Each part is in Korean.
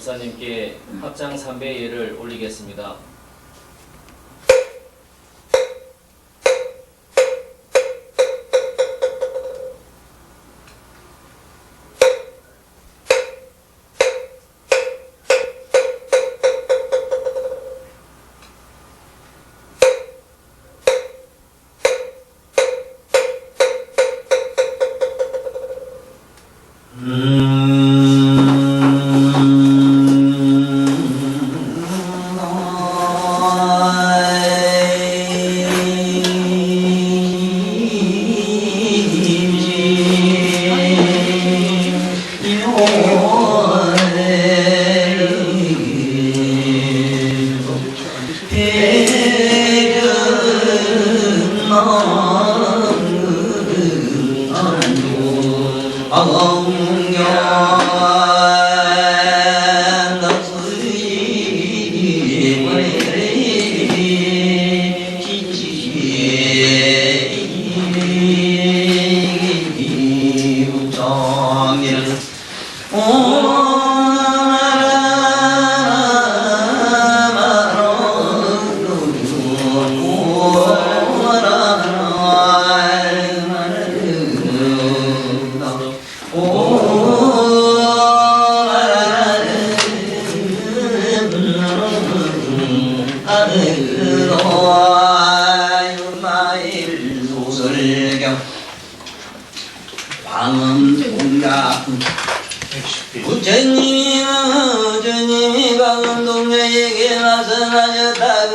목사님께 합장 3배의 예를 올리겠습니다. 부처님이 강동녀에게 말씀하셨다.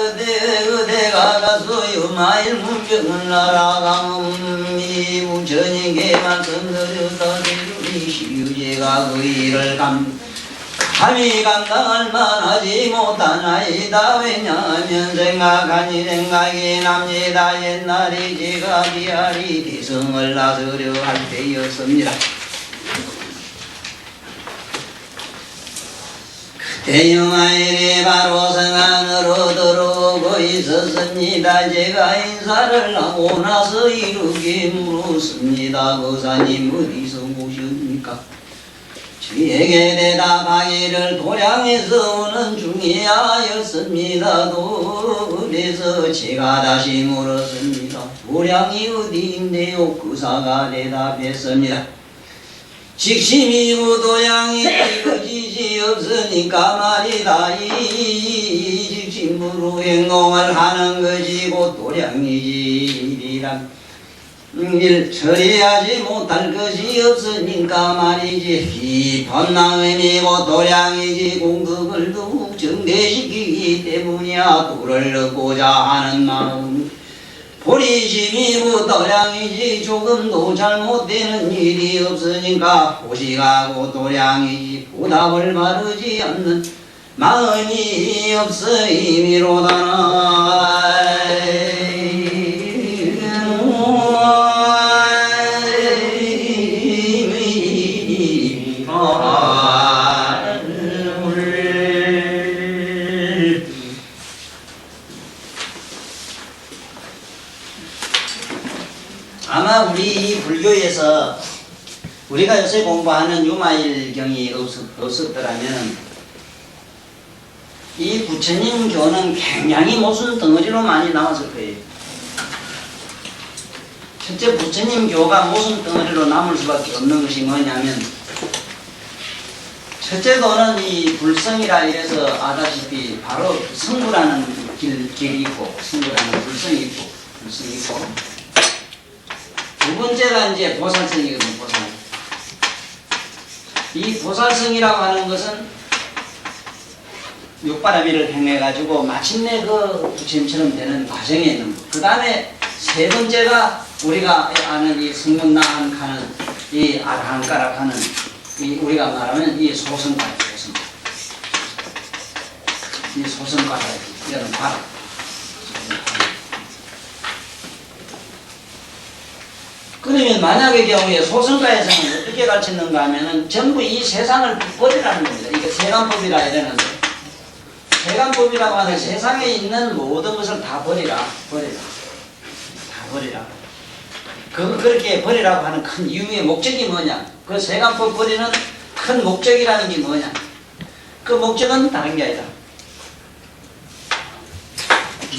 그대가 가서 마일 문병을 날아가니 부처님께 말씀드렸다. 대중이 시유제가 그 일을 감히 감당할 만하지 못하나이다. 왜냐하면 생각하니 생각이 납니다. 옛날에 제가 비아리 대성을 나서려 할 때였습니다. 대영아일이 바로 성 안으로 들어오고 있었습니다. 제가 인사를 하고 나서 이렇게 물었습니다. 거사님 어디서 오셨습니까? 저에게 대답하기를 도량에서 오는 중이하였습니다. 그래서 제가 다시 물었습니다. 도량이 어디인데요? 거사가 대답했습니다. 직심이고 도량이 이루어지지 없으니까 말이다. 이 직심으로 행동을 하는 것이 곧 도량이지이란 일 처리하지 못할 것이 없으니까 말이지. 깊은 마음이고 도량이지 공덕을 더욱 증대시키기 때문이야. 도를 얻고자 하는 마음 보리심이고 도량이지. 조금도 잘못되는 일이 없으니까 보식하고 도량이지. 보답을 바르지 않는 마음이 없으이미로다. 아마 우리 불교에서 우리가 요새 공부하는 유마일경이 없었더라면 이 부처님 교는 굉장히 모순 덩어리로 많이 나왔을 거예요. 첫째, 부처님 교가 모순 덩어리로 남을 수밖에 없는 것이 뭐냐면, 첫째 도는 이 불성이라 이래서 아다시피 바로 성부라는 길이 있고, 성부라는 불성이 있고, 두 번째가 이제 보살성이거든. 보살. 이 보살성이라고 하는 것은 육바라비를 행해가지고 마침내 그 부처님처럼 되는 과정에 있는 것. 그 다음에 세 번째가 우리가 아는 이 성명나한 가는 이 아라한가락 하는 이 우리가 말하면 이 소성가락. 이 소성가락. 이런 가락. 그러면 만약의 경우에 소성가에서는 어떻게 가르쳤는가 하면은 전부 이 세상을 버리라는 겁니다. 이게 세간법이라 이러는데, 세간법이라고 하는 세상에 있는 모든 것을 다 버리라. 다 버리라. 그렇게 버리라고 하는 큰 이유의 목적이 뭐냐? 그 세간법 버리는 큰 목적이라는 게 뭐냐? 그 목적은 다른 게 아니다.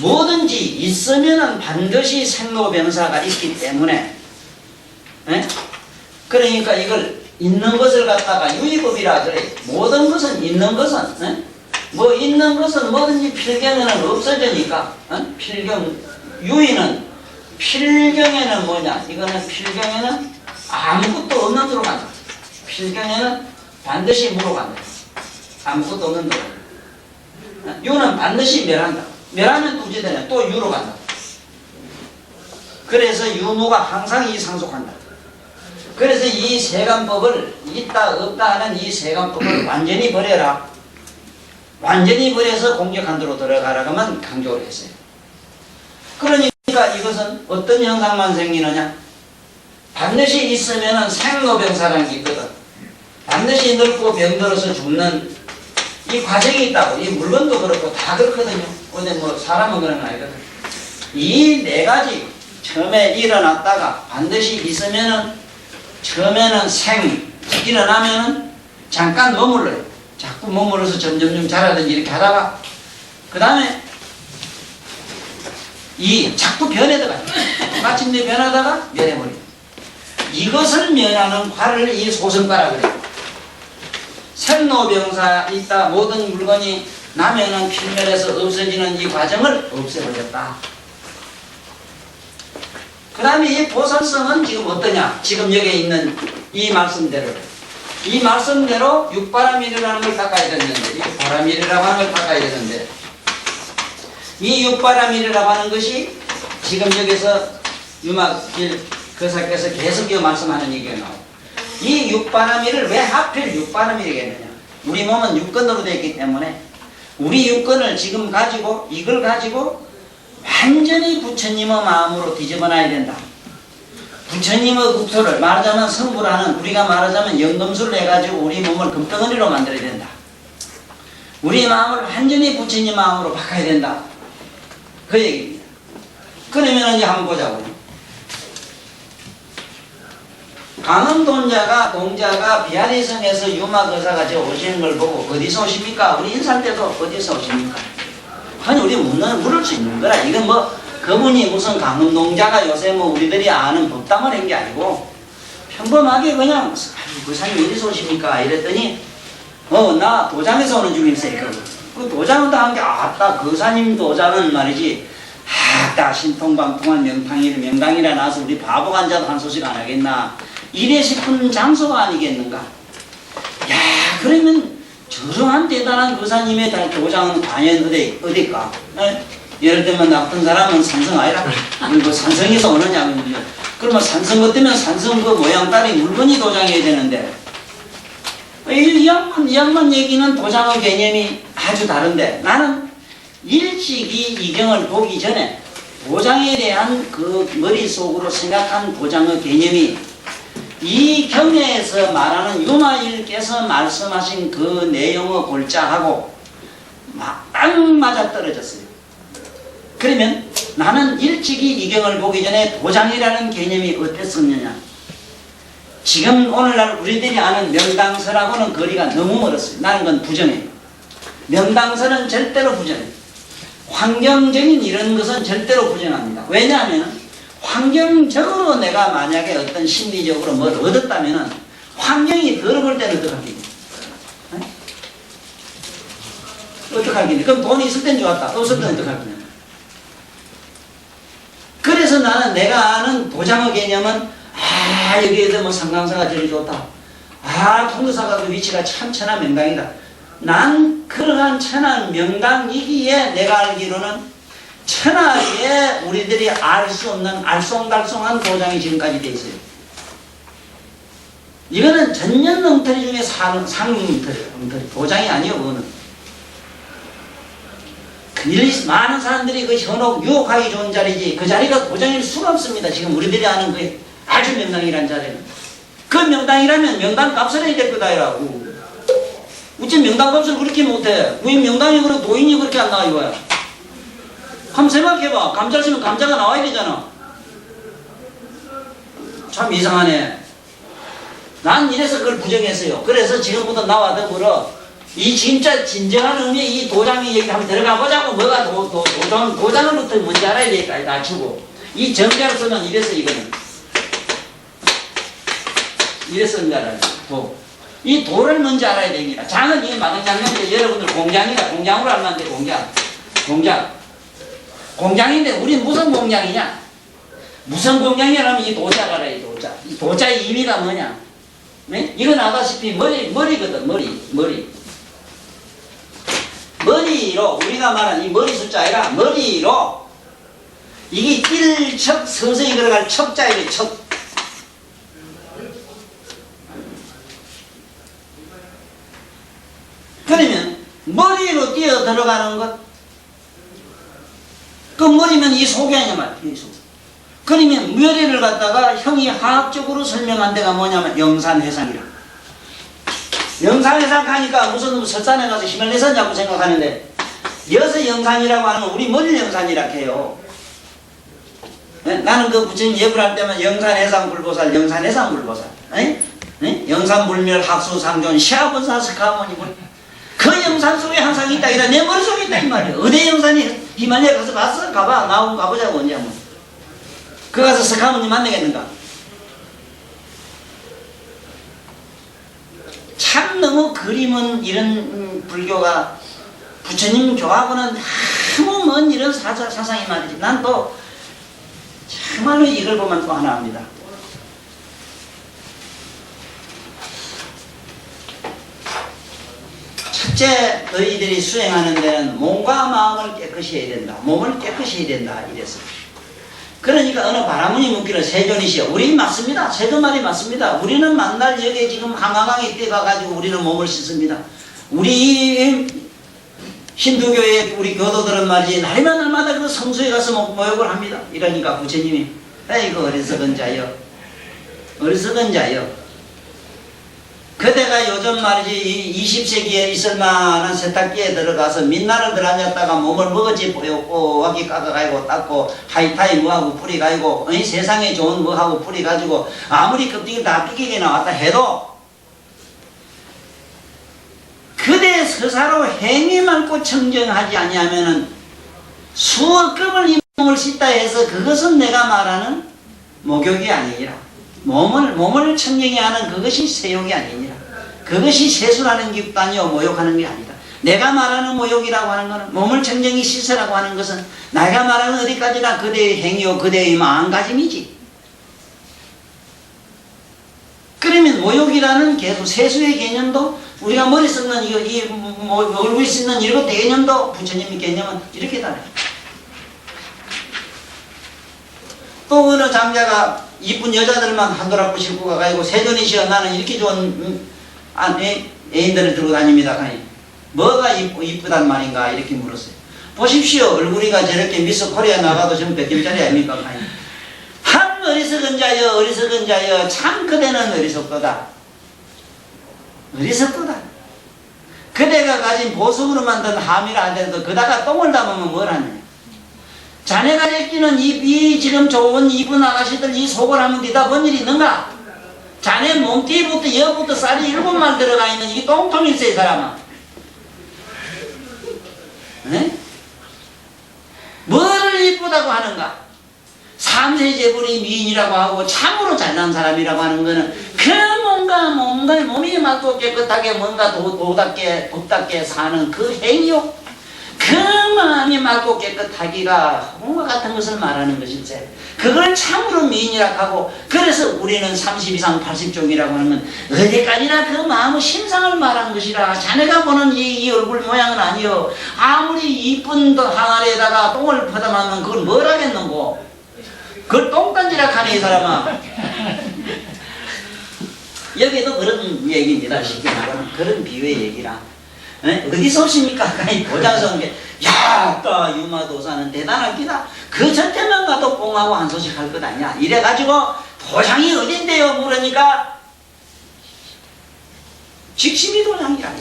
뭐든지 있으면은 반드시 생로병사가 있기 때문에, 에? 그러니까 이걸 있는 것을 갖다가 유의법이라 그래. 모든 것은 있는 것은, 에? 뭐 있는 것은 뭐든지 필경에는 없어지니까, 필경, 유의는 필경에는 뭐냐? 이거는 필경에는 아무것도 없는 데로 간다. 필경에는 반드시 무로 간다. 아무것도 없는 데로 간다. 유는 반드시 멸한다. 멸하면 두지되냐 또 유로 간다. 그래서 유무가 항상 이 상속한다. 그래서 이 세간법을 있다 없다 하는 이 세간법을 완전히 버려라. 완전히 버려서 공격한도로 들어가라고 하면 강조를 했어요. 그러니까 이것은 어떤 현상만 생기느냐? 반드시 있으면 생로병사라는 게 있거든. 반드시 늙고 병들어서 죽는 이 과정이 있다고. 이 물건도 그렇고 다 그렇거든요. 근데 뭐 사람은 그런 거 아니거든. 이 네 가지 처음에 일어났다가 반드시 있으면은 처음에는 일어나면은 잠깐 머물러요. 자꾸 머물러서 점점점 자라든지 이렇게 하다가 그 다음에 이 자꾸 변해다가 마침내 변하다가 멸해버려요. 이것을 멸하는 과를 이 소승과라 그래요. 생로병사 있다 모든 물건이 나면은 필멸해서 없어지는 이 과정을 없애버렸다. 그 다음에 이 보살성은 지금 어떠냐? 지금 여기에 있는 이 말씀대로 육바라밀이라는 걸 닦아야 되는데, 이 바라밀이라고 하는 걸 닦아야 되는데, 이 육바라밀이라고 하는 것이 지금 여기서 유막길 거사께서 계속 말씀하는 얘기가 나와요. 이 육바라밀을 왜 하필 육바라밀이겠느냐? 우리 몸은 육근으로 되어 있기 때문에 우리 육근을 지금 가지고 이걸 가지고 완전히 부처님의 마음으로 뒤집어놔야 된다. 부처님의 국토를 말하자면 성불하는, 우리가 말하자면 연금술을 해가지고 우리 몸을 금덩어리로 만들어야 된다. 우리 마음을 완전히 부처님 마음으로 바꿔야 된다. 그 얘기입니다. 그러면 이제 한번 보자고요. 동자가 비아리성에서 유마거사가 저 오시는 걸 보고 어디서 오십니까? 우리 인사할 때도 어디서 오십니까? 아니 우리 물을 수 있는 거라. 이건 뭐 그분이 무슨 강음동자가 요새 뭐 우리들이 아는 법담을 한 게 아니고 평범하게 그냥 거사님 어디서 오십니까? 이랬더니 나 도장에서 오는 중일세. 그 도장은 다 한 게 아따 거사님 도장은 말이지 아따 신통방통한 명당이라 나서 우리 바보 간자도 한 소식 안 하겠나 이래 싶은 장소가 아니겠는가. 야 그러면 저러한 대단한 거사님의 도장은 과연 어딜까? 예를 들면 나쁜 사람은 산성 아니라 그리고 산성에서 오느냐 그러면 산성 같으면 산성 그 모양 따리 물건이 도장해야 되는데 이 양반 얘기는 도장의 개념이 아주 다른데 나는 일찍이 이경을 보기 전에 도장에 대한 그 머릿속으로 생각한 도장의 개념이 이 경에서 말하는 유마일께서 말씀하신 그 내용의 골자하고 딱 맞아떨어졌어요. 그러면 나는 일찍이 이 경을 보기 전에 도장이라는 개념이 어땠었느냐. 지금 오늘날 우리들이 아는 명당설하고는 거리가 너무 멀었어요. 나는 그건 부정해요. 명당설은 절대로 부정해요. 환경적인 이런 것은 절대로 부정합니다. 왜냐하면 환경적으로 내가 만약에 어떤 심리적으로 뭘 얻었다면 환경이 더러울 때는 어떡하겠니? 어떡하겠니? 그럼 돈이 있을 땐 좋았다. 없을 땐 어떡하겠냐? 그래서 나는 내가 아는 도장의 개념은 여기에도 뭐 상강사가 제일 좋다. 통도사가 그 위치가 참 천하 명당이다. 난 그러한 천하 명당이기에 내가 알기로는 천하에 우리들이 알 수 없는 알쏭달쏭한 도장이 지금까지 돼 있어요. 이거는 전년 엉터리 중에 상엉터리. 도장이 아니에요, 그거는. 많은 사람들이 그 현혹, 유혹하기 좋은 자리지, 그 자리가 도장일 수가 없습니다. 지금 우리들이 아는 그 아주 명당이라는 자리는. 그 명당이라면 명당 값을 해야 될 거다라고. 어째 명당 값을 그렇게 못해? 왜 명당이 그렇고 도인이 그렇게 안 나와, 이거야? 한번 생각해봐. 감자를 쓰면 감자가 나와야 되잖아. 참 이상하네. 난 이래서 그걸 부정했어요. 그래서 지금부터 나와 더불어 이 진짜 진정한 의미의 이 도장의 얘기 한번 들어가 보자고. 뭐가 도장으로부터 뭔지 알아야 되니까 낮추고. 이 정자로 쓰면 이래서 이거는 이래서 뭔지 알아야 돼. 이 도를 뭔지 알아야 됩니다. 장은 이 많은 장면인데 여러분들 공장이다. 공장으로 알면 안 돼. 공장인데 우린 무슨 공장이냐? 무슨 공장이냐면 이 도자가 알아야 돼. 도자. 이 도자의 의미가 뭐냐? 네? 이건 아다시피 머리거든. 머리로 우리가 말하는 이 머리 숫자 아니라 머리로 이게 1척 서서히 걸어갈 척자예요. 척. 그러면 머리로 뛰어 들어가는 것, 그 머리면 이 속이 아니냐 말이야. 그러면 머리를 갖다가 형이 화학적으로 설명한 데가 뭐냐면 영산해상이라. 영산해상 가니까 무슨 설산에 가서 힘을 내서 자꾸 생각하는데 여서 영산이라고 하는 건 우리 머리 영산이라 해요. 네? 나는 그 부처님 예불 할 때만 영산해상 불보살, 영산해상 불보살, 네? 영산불멸 학수상존 시아본사 스카모니불 그 영산 속에 항상 있다. 이라 내 머릿속에 있다 이 말이야. 어디 영산이 히말라야 가서 봤어? 가봐. 나오고 가보자고 언제 한번. 그 가서 스카모니 만나겠는가? 참 너무 그림은 이런 불교가 부처님 교하고는 너무 먼 이런 사상이 말이지. 난 또 정말로 이걸 보면 또 하나 합니다. 첫째, 너희들이 수행하는 데는 몸과 마음을 깨끗이 해야 된다. 몸을 깨끗이 해야 된다. 이랬어요. 그러니까 어느 바라문이 묻기를 세존이시여. 우리 맞습니다. 세존 말이 맞습니다. 우리는 만날 여기에 지금 한강에 뛰어가가지고 우리는 몸을 씻습니다. 우리 힌두교의 우리 교도들은 말이지 날마다 날마다 그 성수에 가서 모욕을 합니다. 이러니까 부처님이 아이고 어리석은 자여, 어리석은 자여. 그대가 요즘 말이지 20세기에 있을 만한 세탁기에 들어가서 민날을 들어앉았다가 몸을 머거지 뽀얗게 깎아가지고 닦고 하이타이 뭐하고 뿌리가지고 세상에 좋은 뭐하고 뿌리가지고 아무리 껍데기 다 삐끼게 나왔다 해도 그대 스스로 행위 말고 청정하지 아니하면은 수억 금을 이 몸을 씻다 해서 그것은 내가 말하는 목욕이 아니니라. 몸을 청정히 하는 그것이 세욕이 아니니라. 그것이 세수라는 것도 아니요 모욕하는 게 아니다. 내가 말하는 모욕이라고 하는 것은 몸을 청정히 씻으라고 하는 것은 내가 말하는 어디까지나 그대의 행위요 그대의 마음가짐이지. 그러면 모욕이라는 계속 세수의 개념도 우리가 머리 썩는 얼굴 씻는 이런 개념도 부처님의 개념은 이렇게 달라요. 또 어느 장자가 이쁜 여자들만 한도라고 싣고 가가지고 세존이시여 나는 이렇게 좋은 애인들을 들고 다닙니다. 뭐가 이쁘단 말인가 이렇게 물었어요. 보십시오. 얼굴이가 저렇게 미스 코리아 나가도 지금 100점짜리 아닙니까? 한 어리석은 자여 어리석은 자여 참 그대는 어리석도다. 어리석도다. 그대가 가진 보석으로 만든 함이라 하더라도 그다가 똥을 담으면 뭘 하느냐. 자네가 제끼는 이 지금 좋은 이쁜 아가씨들 이 속을 하면 뒤다 본 일이 있는가? 자네 몸띠부터 여부터 쌀이 7말 들어가 있는 이 똥통일세 이 사람아. 네? 뭐를 이쁘다고 하는가? 삼세제불이 미인이라고 하고 참으로 잘난 사람이라고 하는 거는 그 뭔가 몸이 맑고 깨끗하게 뭔가 도답게 법답게 사는 그 행위요. 그 마음이 맑고 깨끗하기가 뭔가 같은 것을 말하는 것일세. 그걸 참으로 미인이라고 하고 그래서 우리는 30 이상 80종이라고 하는 건 어디까지나 그 마음의 심상을 말한 것이라. 자네가 보는 이 얼굴 모양은 아니요. 아무리 이쁜 항아리에다가 똥을 퍼담하면 그걸 뭘 하겠는고. 그걸 똥단지라 하네 이 사람아. 여기도 그런 얘기입니다. 쉽게 말하면 그런 비유의 얘기라. 어디서 오십니까? 도장에서 온 게, 야, 또 유마도사는 대단한 기다. 그 전태만 가도 뽕하고 한 소식 할 것 아니야. 이래가지고 도장이 어딘데요? 물으니까 직심이 도장이라.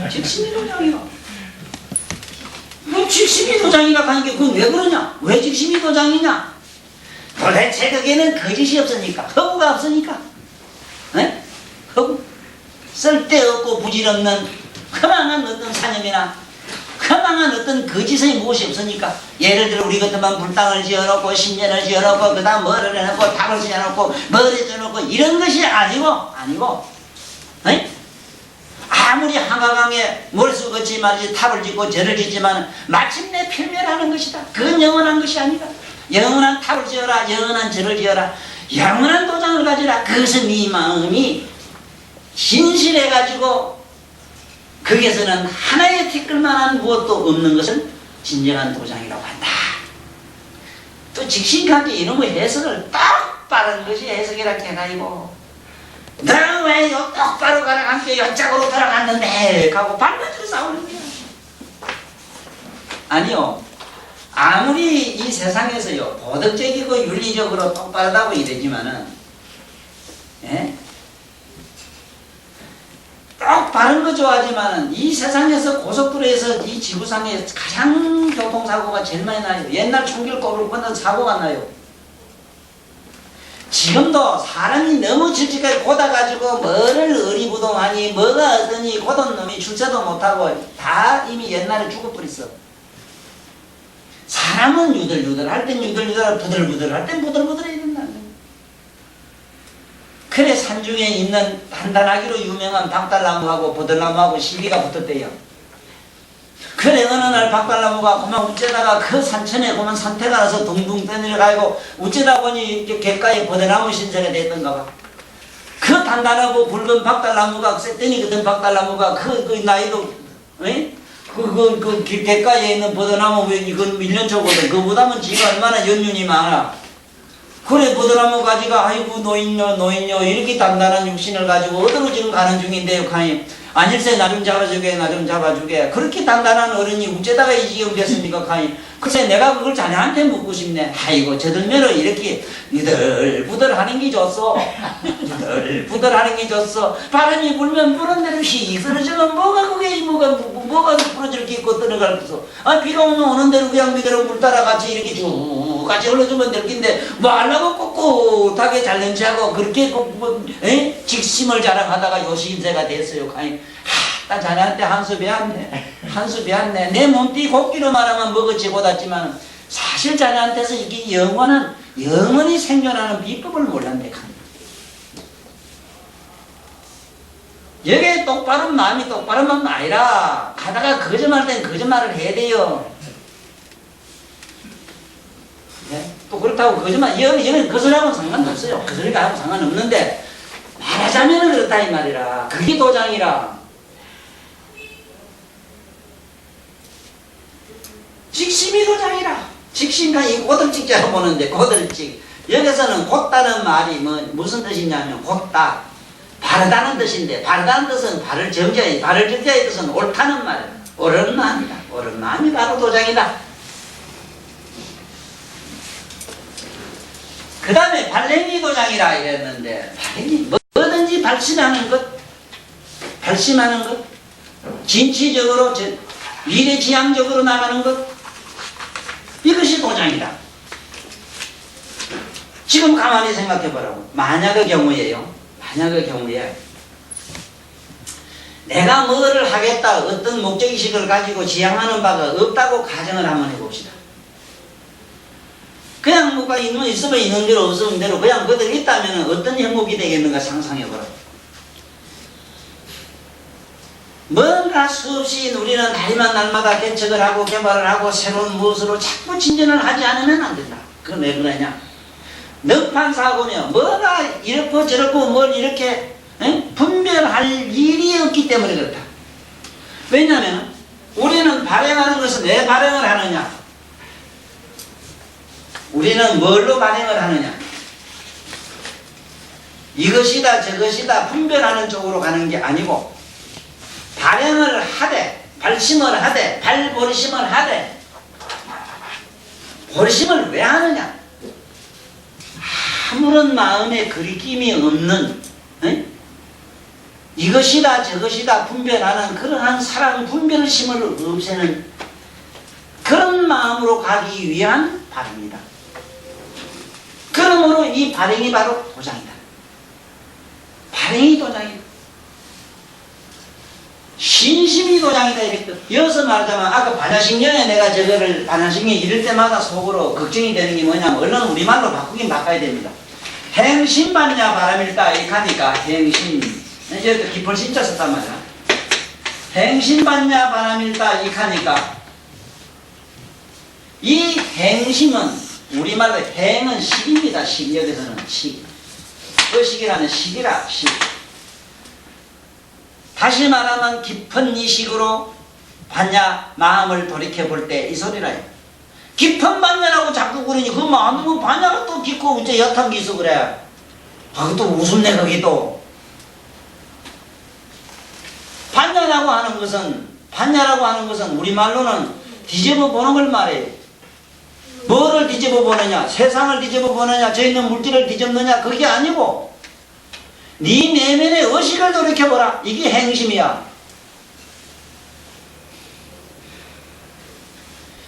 직심이 도장이요. 뭐 직심이 도장이라 하는 게 그건 왜 그러냐? 왜 직심이 도장이냐? 도대체 그게는 거짓이 없으니까, 허구가 없으니까. 허구. 쓸데없고 부질없는 허망한 어떤 사념이나 허망한 어떤 거짓의 무엇이 없으니까 예를 들어 우리 같으면 불당을 지어놓고 신전을 지어놓고 그 다음 뭐를 해놓고 탑을 지어놓고 뭐를 지어놓고 이런 것이 아니고 에이? 아무리 한가강에 몰수같이 말이지 탑을 짓고 절을 짓지만 마침내 필멸하는 것이다. 그건 영원한 것이 아니다. 영원한 탑을 지어라, 영원한 절을 지어라, 영원한 도장을 가지라. 그것은 네 마음이 진실해가지고 거기에서는 하나의 티끌만한 무엇도 없는 것은 진정한 도장이라고 한다. 또 직신하게 이놈의 해석을 똑바른 것이 해석이라고 해가지고 너는 왜 똑바로 가라간게 연짝으로 돌아갔는데 하고 발맞춰 싸우는 거야. 아니요, 아무리 이 세상에서요 도덕적이고 윤리적으로 똑바르다고 이러지만은 예? 똑바른 거 좋아하지만은 이 세상에서 고속도로에서 이 지구상에 가장 교통사고가 제일 많이 나요. 옛날 총길거리를 건너서 사고가 나요. 지금도 사람이 너무 질직하게 고다가지고 뭐를 어리부동하니 뭐가 어떠니 고던 놈이 출세도 못하고 다 이미 옛날에 죽어버렸어. 사람은 유들유들할 땐 유들유들하고 부들부들할 땐 부들부들해야 된다는 거야. 그래 산중에 있는 단단하기로 유명한 박달나무하고 버들나무하고 시비가 붙었대요. 그래 어느 날 박달나무가 그만 어쩌다가 그 산천에 그만 산태가 나서 둥둥 떠내려가고 어쩌다 보니 이렇게 갯가에 버들나무 신세가 됐던가 봐. 그 단단하고 굵은 박달나무가 쇳더니거든. 박달나무가 그 나이도 그 갯가에 있는 버들나무 이건 1년초거든. 그보다는 지가 얼마나 연륜이 많아. 그래 버들나무 가지가 아이고 노인요 이렇게 단단한 육신을 가지고 어디로 지금 가는 중인데요. 가니 아닐세 나 좀 잡아주게 그렇게 단단한 어른이 어째다가 이 지경 됐습니까? 가니 글쎄 내가 그걸 자네한테 묻고 싶네. 아이고 저들면은 이렇게 부들부들하는 게 좋소. 부들부들하는 게 좋소. 바람이 불면 부른 대로 휙 떨어지면 뭐가 그게 뭐가 부러질 게 있고 떠나갈 거소. 아 비가 오는 대로 그냥 그대로 물 따라 같이 이렇게 쭉 같이 흘러주면 될 텐데 뭐 하려고 꿋꿋하게 잘난 체하고 그렇게 직심을 자랑하다가 요시임새가 됐어요. 가니 나 자네한테 한 수 배웠네. 내 몸띠 곱기로 말하면 먹었지 못했지만 사실 자네한테서 이게 영원히 생존하는 비법을 몰랐네. 여기에 똑바른 마음이 똑바른 마음 아니라 가다가 거짓말 땐 거짓말을 해야 돼요. 네? 또 그렇다고 거짓말 여기는 그 소리하고는 상관없어요. 그 소리가 하고 상관없는데 말하자면 그렇다 이 말이라. 그게 도장이라. 직심이 도장이라. 직심과 이 고들직자로 보는데 고들직. 여기서는 곧다는 말이 무슨 뜻이냐면 곧다. 바르다는 뜻인데 바르다는 뜻은 바를 정자의 뜻은 옳다는 말. 옳은 마음이다. 옳은 마음이 바로 도장이다. 그 다음에 발행이 도장이라 이랬는데 발행이 뭐든지 발심하는 것 진취적으로 미래지향적으로 나가는 것 이것이 도장이다. 지금 가만히 생각해 보라고. 만약의 경우에 내가 뭐를 하겠다 어떤 목적의식을 가지고 지향하는 바가 없다고 가정을 한번 해봅시다. 그냥 뭐가 있으면 있는 대로 없으면 대로 그냥 그대로 있다면 어떤 행복이 되겠는가 상상해보라. 뭔가 수없이 우리는 날마다 개척을 하고 개발을 하고 새로운 무엇으로 자꾸 진전을 하지 않으면 안 된다. 그건 왜 그러냐? 넉판 사고며 뭐가 이렇고 저렇고 뭘 이렇게 분별할 일이 없기 때문에 그렇다. 왜냐하면 우리는 발행하는 것은 왜 발행을 하느냐? 우리는 뭘로 발행을 하느냐? 이것이다 저것이다 분별하는 쪽으로 가는 게 아니고 발행을 하되 발심을 하되 발버리심을 하되 버리심을 왜 하느냐? 아무런 마음에 그리낌이 없는 이것이다 저것이다 분별하는 그러한 사랑 분별심을 없애는 그런 마음으로 가기 위한 발행이다. 그러므로 이 발행이 바로 도장이다. 발행이 도장이다. 신심이 도장이다 이랬거든. 여기서 말하자면 아까 반야신경에 내가 저거를 반야신경 이럴 때마다 속으로 걱정이 되는 게 뭐냐면 얼른 우리말로 바꾸긴 바꿔야 됩니다. 행신반야 바람일다 이렇게 하니까 행신 이제 깊은 신자 썼단 말이야. 행신반야 바람일다 이렇게 하니까 이 행심은 우리말로 행은 식입니다. 식. 여기서는 식. 의식이라는 식이라 식. 다시 말하면 깊은 이 식으로 반야 마음을 돌이켜 볼 때 이 소리라요. 깊은 반야라고 자꾸 그러니 그 마음은 반야가 또 깊고 어째 옅은 게 있어 그래. 아, 또 웃음네 거기 또. 반야라고 하는 것은 우리말로는 뒤집어 보는 걸 말해요. 뭐를 뒤집어 보느냐? 세상을 뒤집어 보느냐? 저 있는 물질을 뒤집느냐? 그게 아니고 네 내면의 의식을 돌이켜보라. 이게 행심이야.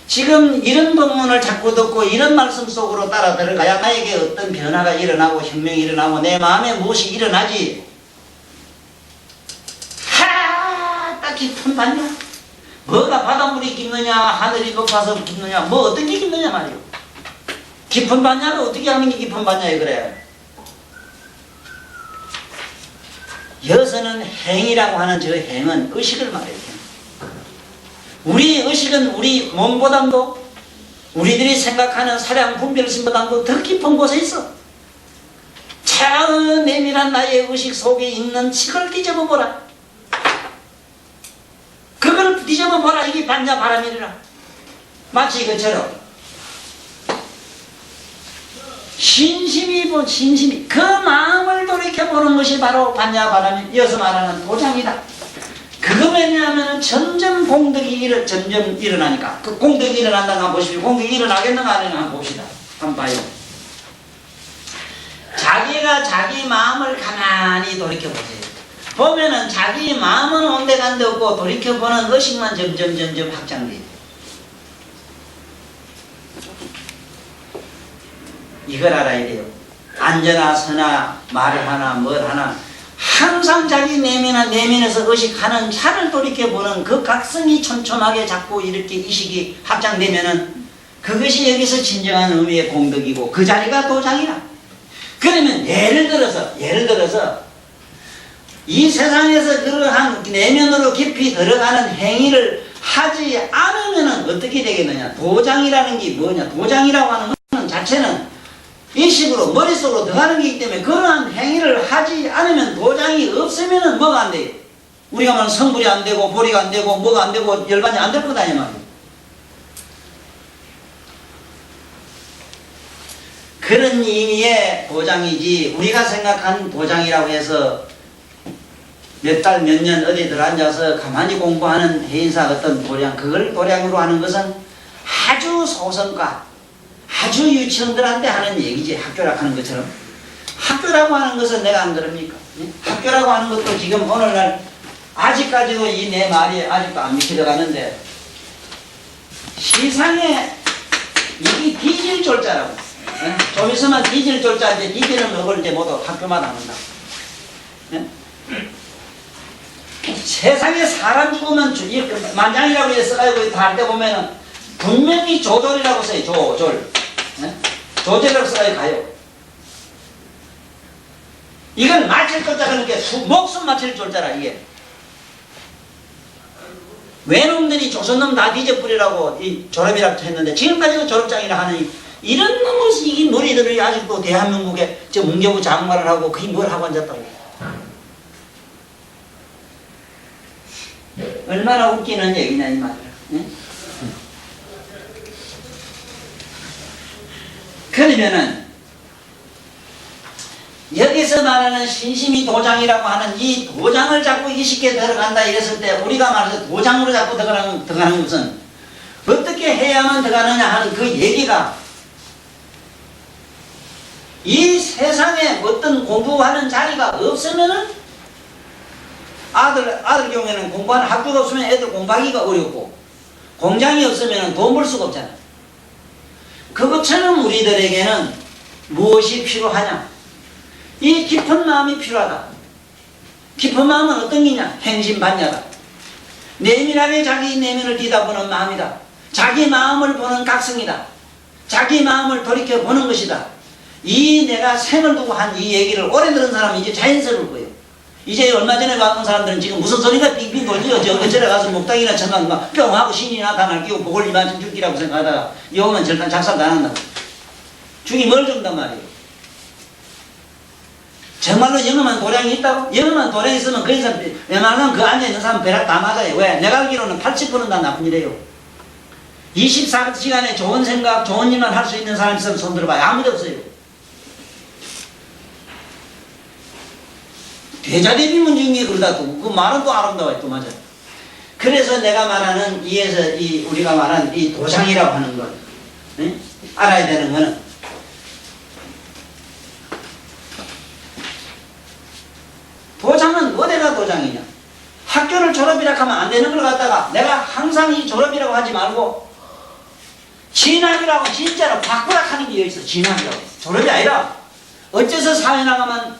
지금 이런 법문을 자꾸 듣고 이런 말씀 속으로 따라 들어가야 나에게 어떤 변화가 일어나고 혁명이 일어나고 내 마음에 무엇이 일어나지. 딱 깊은 반야. 뭐가 바닷물이 깊느냐 하늘이 높아서 깊느냐 뭐 어떤 게 깊느냐 말이오. 깊은 반야를 어떻게 하는 게 깊은 반야에 그래. 여기서는 행이라고 하는 저 행은 의식을 말해요. 우리 의식은 우리 몸보다도 우리들이 생각하는 사량 분별심보다도 더 깊은 곳에 있어. 저 내밀한 나의 의식 속에 있는 칙을 뒤집어 보라. 그걸 뒤집어 보라. 이게 반야 바람이라. 마치 이것처럼 신심이 그 마음을 돌이켜보는 것이 바로 반야 바람이 이어서 말하는 도장이다. 그거 왜냐하면 점점 공덕이 점점 일어나니까. 그 공덕이 일어난다고 한번 보십시오. 공덕이 일어나겠는가 안 일어나는가 한번 봅시다. 한번 봐요. 자기가 자기 마음을 가만히 돌이켜보세요. 보면은 자기 마음은 온데간데 없고 돌이켜보는 의식만 점점 확장돼요. 이걸 알아야 돼요. 앉으나 서나 말을 하나 뭘 하나 항상 자기 내면에서 의식하는 차를 돌이켜보는 그 각성이 촘촘하게 자꾸 이렇게 의식이 확장되면은 그것이 여기서 진정한 의미의 공덕이고 그 자리가 도장이라. 그러면 예를 들어서 이 세상에서 그러한 내면으로 깊이 들어가는 행위를 하지 않으면 어떻게 되겠느냐. 도장이라는 게 뭐냐. 도장이라고 하는 것은 자체는 인식으로 머릿속으로 들어가는 게이기 때문에 그러한 행위를 하지 않으면 도장이 없으면 뭐가 안 돼요. 우리가 말하는 성불이 안 되고 보리가 안 되고 뭐가 안 되고 열반이 안 될 거다 이 말이에요. 그런 의미의 도장이지 우리가 생각한 도장이라고 해서 몇 달 몇 년 어디 들어앉아서 가만히 공부하는 해인사 어떤 도량 그걸 도량으로 하는 것은 아주 소성과 아주 유치원들한테 하는 얘기지. 학교라고 하는 것처럼. 학교라고 하는 것은 내가 안 그럽니까? 학교라고 하는 것도 지금 오늘날 아직까지도 이 내 말이 아직도 안 미쳐가는데 세상에 이게 디질 졸자라고. 좀 있으면 디질 졸자인데 디질은 먹을 때 모두 학교마다 한다. 세상에 사람 죽으면 만장이라고 해서 써가지고 다 할 때 보면은 분명히 조졸이라고 써요. 조졸. 조졸이라고 써가지고 가요. 이건 맞힐 졸자 그러니까 목숨 맞힐 졸자라 이게. 외놈들이 조선놈 다 뒤져버리라고 이 졸업이라고 했는데 지금까지도 졸업장이라 하는 이런 놈의 이 머리들이 아직도 대한민국에 저 문교부 장관을 하고 그게 뭘 하고 앉았다고. 얼마나 웃기는 얘기냐 이 말이야. 응? 그러면은 여기서 말하는 신심이 도장이라고 하는 이 도장을 자꾸 의식에 들어간다 이랬을 때 우리가 말해서 도장으로 자꾸 들어가는 것은 어떻게 해야만 들어가느냐 하는 그 얘기가 이 세상에 어떤 공부하는 자리가 없으면은 아들 경우에는 공부하는 학교가 없으면 애들 공부하기가 어렵고 공장이 없으면 돈 벌 수가 없잖아. 그것처럼 우리들에게는 무엇이 필요하냐? 이 깊은 마음이 필요하다. 깊은 마음은 어떤 게냐? 행심반야다. 내면하게 자기 내면을 뒤다보는 마음이다. 자기 마음을 보는 각성이다. 자기 마음을 돌이켜보는 것이다. 이 내가 생을 두고 한 이 얘기를 오래 들은 사람은 이제 자연스러울 거예요. 이제 얼마 전에 왔던 사람들은 지금 무슨 소리가 빙빙 돌리죠. 저래 가서 목당이나 천막 막 뿅하고 신이나 다 날끼고 복을 이만큼 죽기라고 생각하다가 이거면 절단 작살도 안 한다고. 죽이 멀어진단 말이에요. 정말로 영험한 도량이 있다고? 영험한 도량이 있으면 그 이상 웬만하면 그 앉아있는 사람 벼락 다 맞아요. 왜? 내가 알기로는 80%는 다 나쁜 일이에요. 24시간에 좋은 생각, 좋은 일만 할 수 있는 사람 있으면 손 들어봐요. 아무도 없어요. 대자대비문 중에 그러다 또 그 말은 또 아름다워요. 또 맞아요. 그래서 내가 말하는 우리가 말하는 이 도장이라고 하는 것, 네? 알아야 되는 거는 도장은 어디가 도장이냐? 학교를 졸업이라고 하면 안 되는 걸 갖다가 내가 항상 이 졸업이라고 하지 말고 진학이라고 진짜로 바꾸라 하는 게 여기 있어. 진학이라고. 졸업이 아니라 어째서 사회 나가면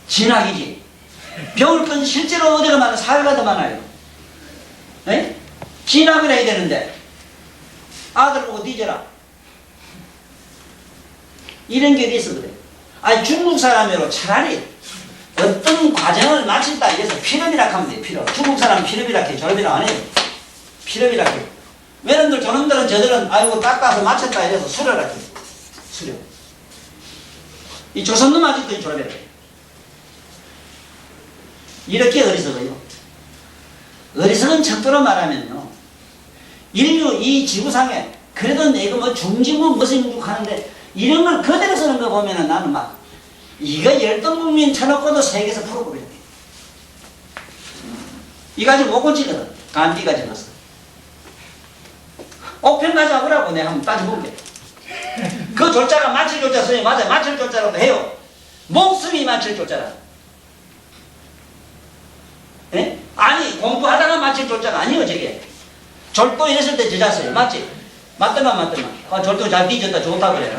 진학이지. 배울 건 실제로 어디가 많아? 사회가 더 많아요. 에? 진학을 해야 되는데 아들 보고 뒤져라. 이런 게 어디 있어 그래. 아니 중국 사람으로 차라리 어떤 과정을 마친다 해서 필업이라고 하면 돼. 필업. 중국 사람 필업이라고 해. 졸업이라고 안 해요. 필업이라고 해. 외놈들 저놈들은 저들은 아이고 닦아서 마쳤다 해서 수료라고 해. 수료. 이 조선놈 아직도 졸업이라고 해. 이렇게 어리석어요. 어리석은 척도로 말하면요. 인류 이 지구상에 그래도 내가 뭐 중지국 무슨 국 하는데 이런 걸 그대로 쓰는 거 보면은 나는 막 이거 열등국민 쳐놓고도 세계에서 풀어버려야 돼. 이거 아직 못 고치거든. 간디가 적었어. 옥편가 잡으라고 내가 한번 따져볼게. 그 졸자가 마칠 졸자 써요. 맞아요. 마칠 졸자라고 해요. 목숨이 마칠 졸자라. 예? 아니 공부하다가 마칠 졸자가 아니에요. 저게 졸도 이랬을 때 저잤어요. 맞지? 맞더만 졸도 잘 뒤졌다 좋다 그래.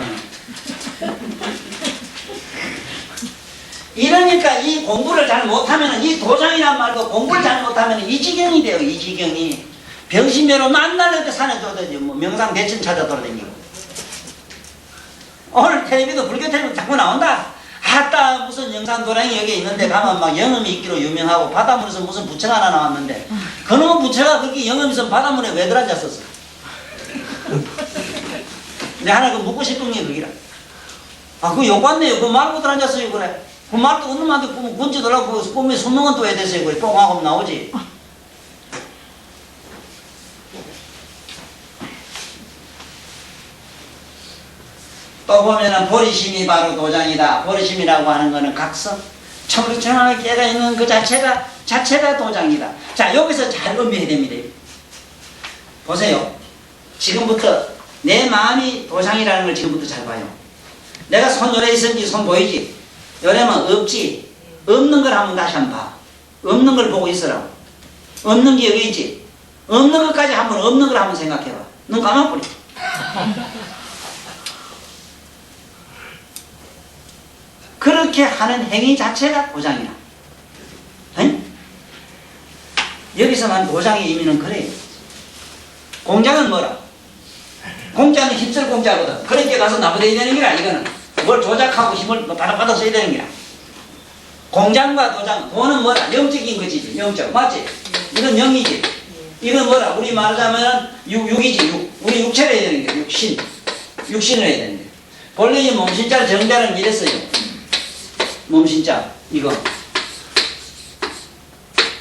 이러니까 이 공부를 잘 못하면 이 도장이란 말도 공부를 잘 못하면 이 지경이 돼요. 이 지경이 병신묘로 만날 때 산에 돌아다니고 뭐 명상 대천 찾아 돌아다니고 오늘 텔레비도 불교 텔레비 자꾸 나온다. 아따 무슨 영산도량이 여기 있는데 가면 막 영음이 있기로 유명하고 바닷물에서 무슨 부처가 하나 나왔는데 그놈의 부처가 그렇게 영음이 있으면 바닷물에 왜 들어앉았었어? 내가 하나 그 묻고 싶은 게 그기라. 아 그거 욕받네요. 그거 말고 들어앉았어요 그래. 그 말도 어느만데 보면 건지더라고. 그 꿈에 손명은 또 해야 되세요. 그래 뽕하고 나오지. 또 보면은 보리심이 바로 도장이다. 보리심이라고 하는 거는 각성. 청청하게 깨가 있는 그 자체가 도장이다. 자, 여기서 잘 의미해야 됩니다. 보세요. 지금부터 내 마음이 도장이라는 걸 지금부터 잘 봐요. 내가 손 요래 있은지 손 보이지? 요래면 없지. 없는 걸 한번 다시 한번 봐. 없는 걸 보고 있으라고. 없는 게 여기 있지. 없는 것까지 한번 없는 걸 한번 생각해봐. 눈 감아버려. 그렇게 하는 행위 자체가 도장이라. 응? 여기서만 도장의 의미는 그래요. 공장은 뭐라? 공짜는 힘쓸 공짜거든. 그렇게 가서 나부대야 되는 게 아니야. 이거는 뭘 조작하고 힘을 바닥바닥 써야 되는 게야. 공장과 도장, 돈은 뭐라? 영적인 거지. 영적. 맞지? 이건 영이지. 이건 뭐라? 우리 말하자면 육이지. 우리 육체를 해야 되는 게 육신. 육신을 해야 되는 게. 본래 이 몸신자 정자는 이랬어요. 몸신자 이거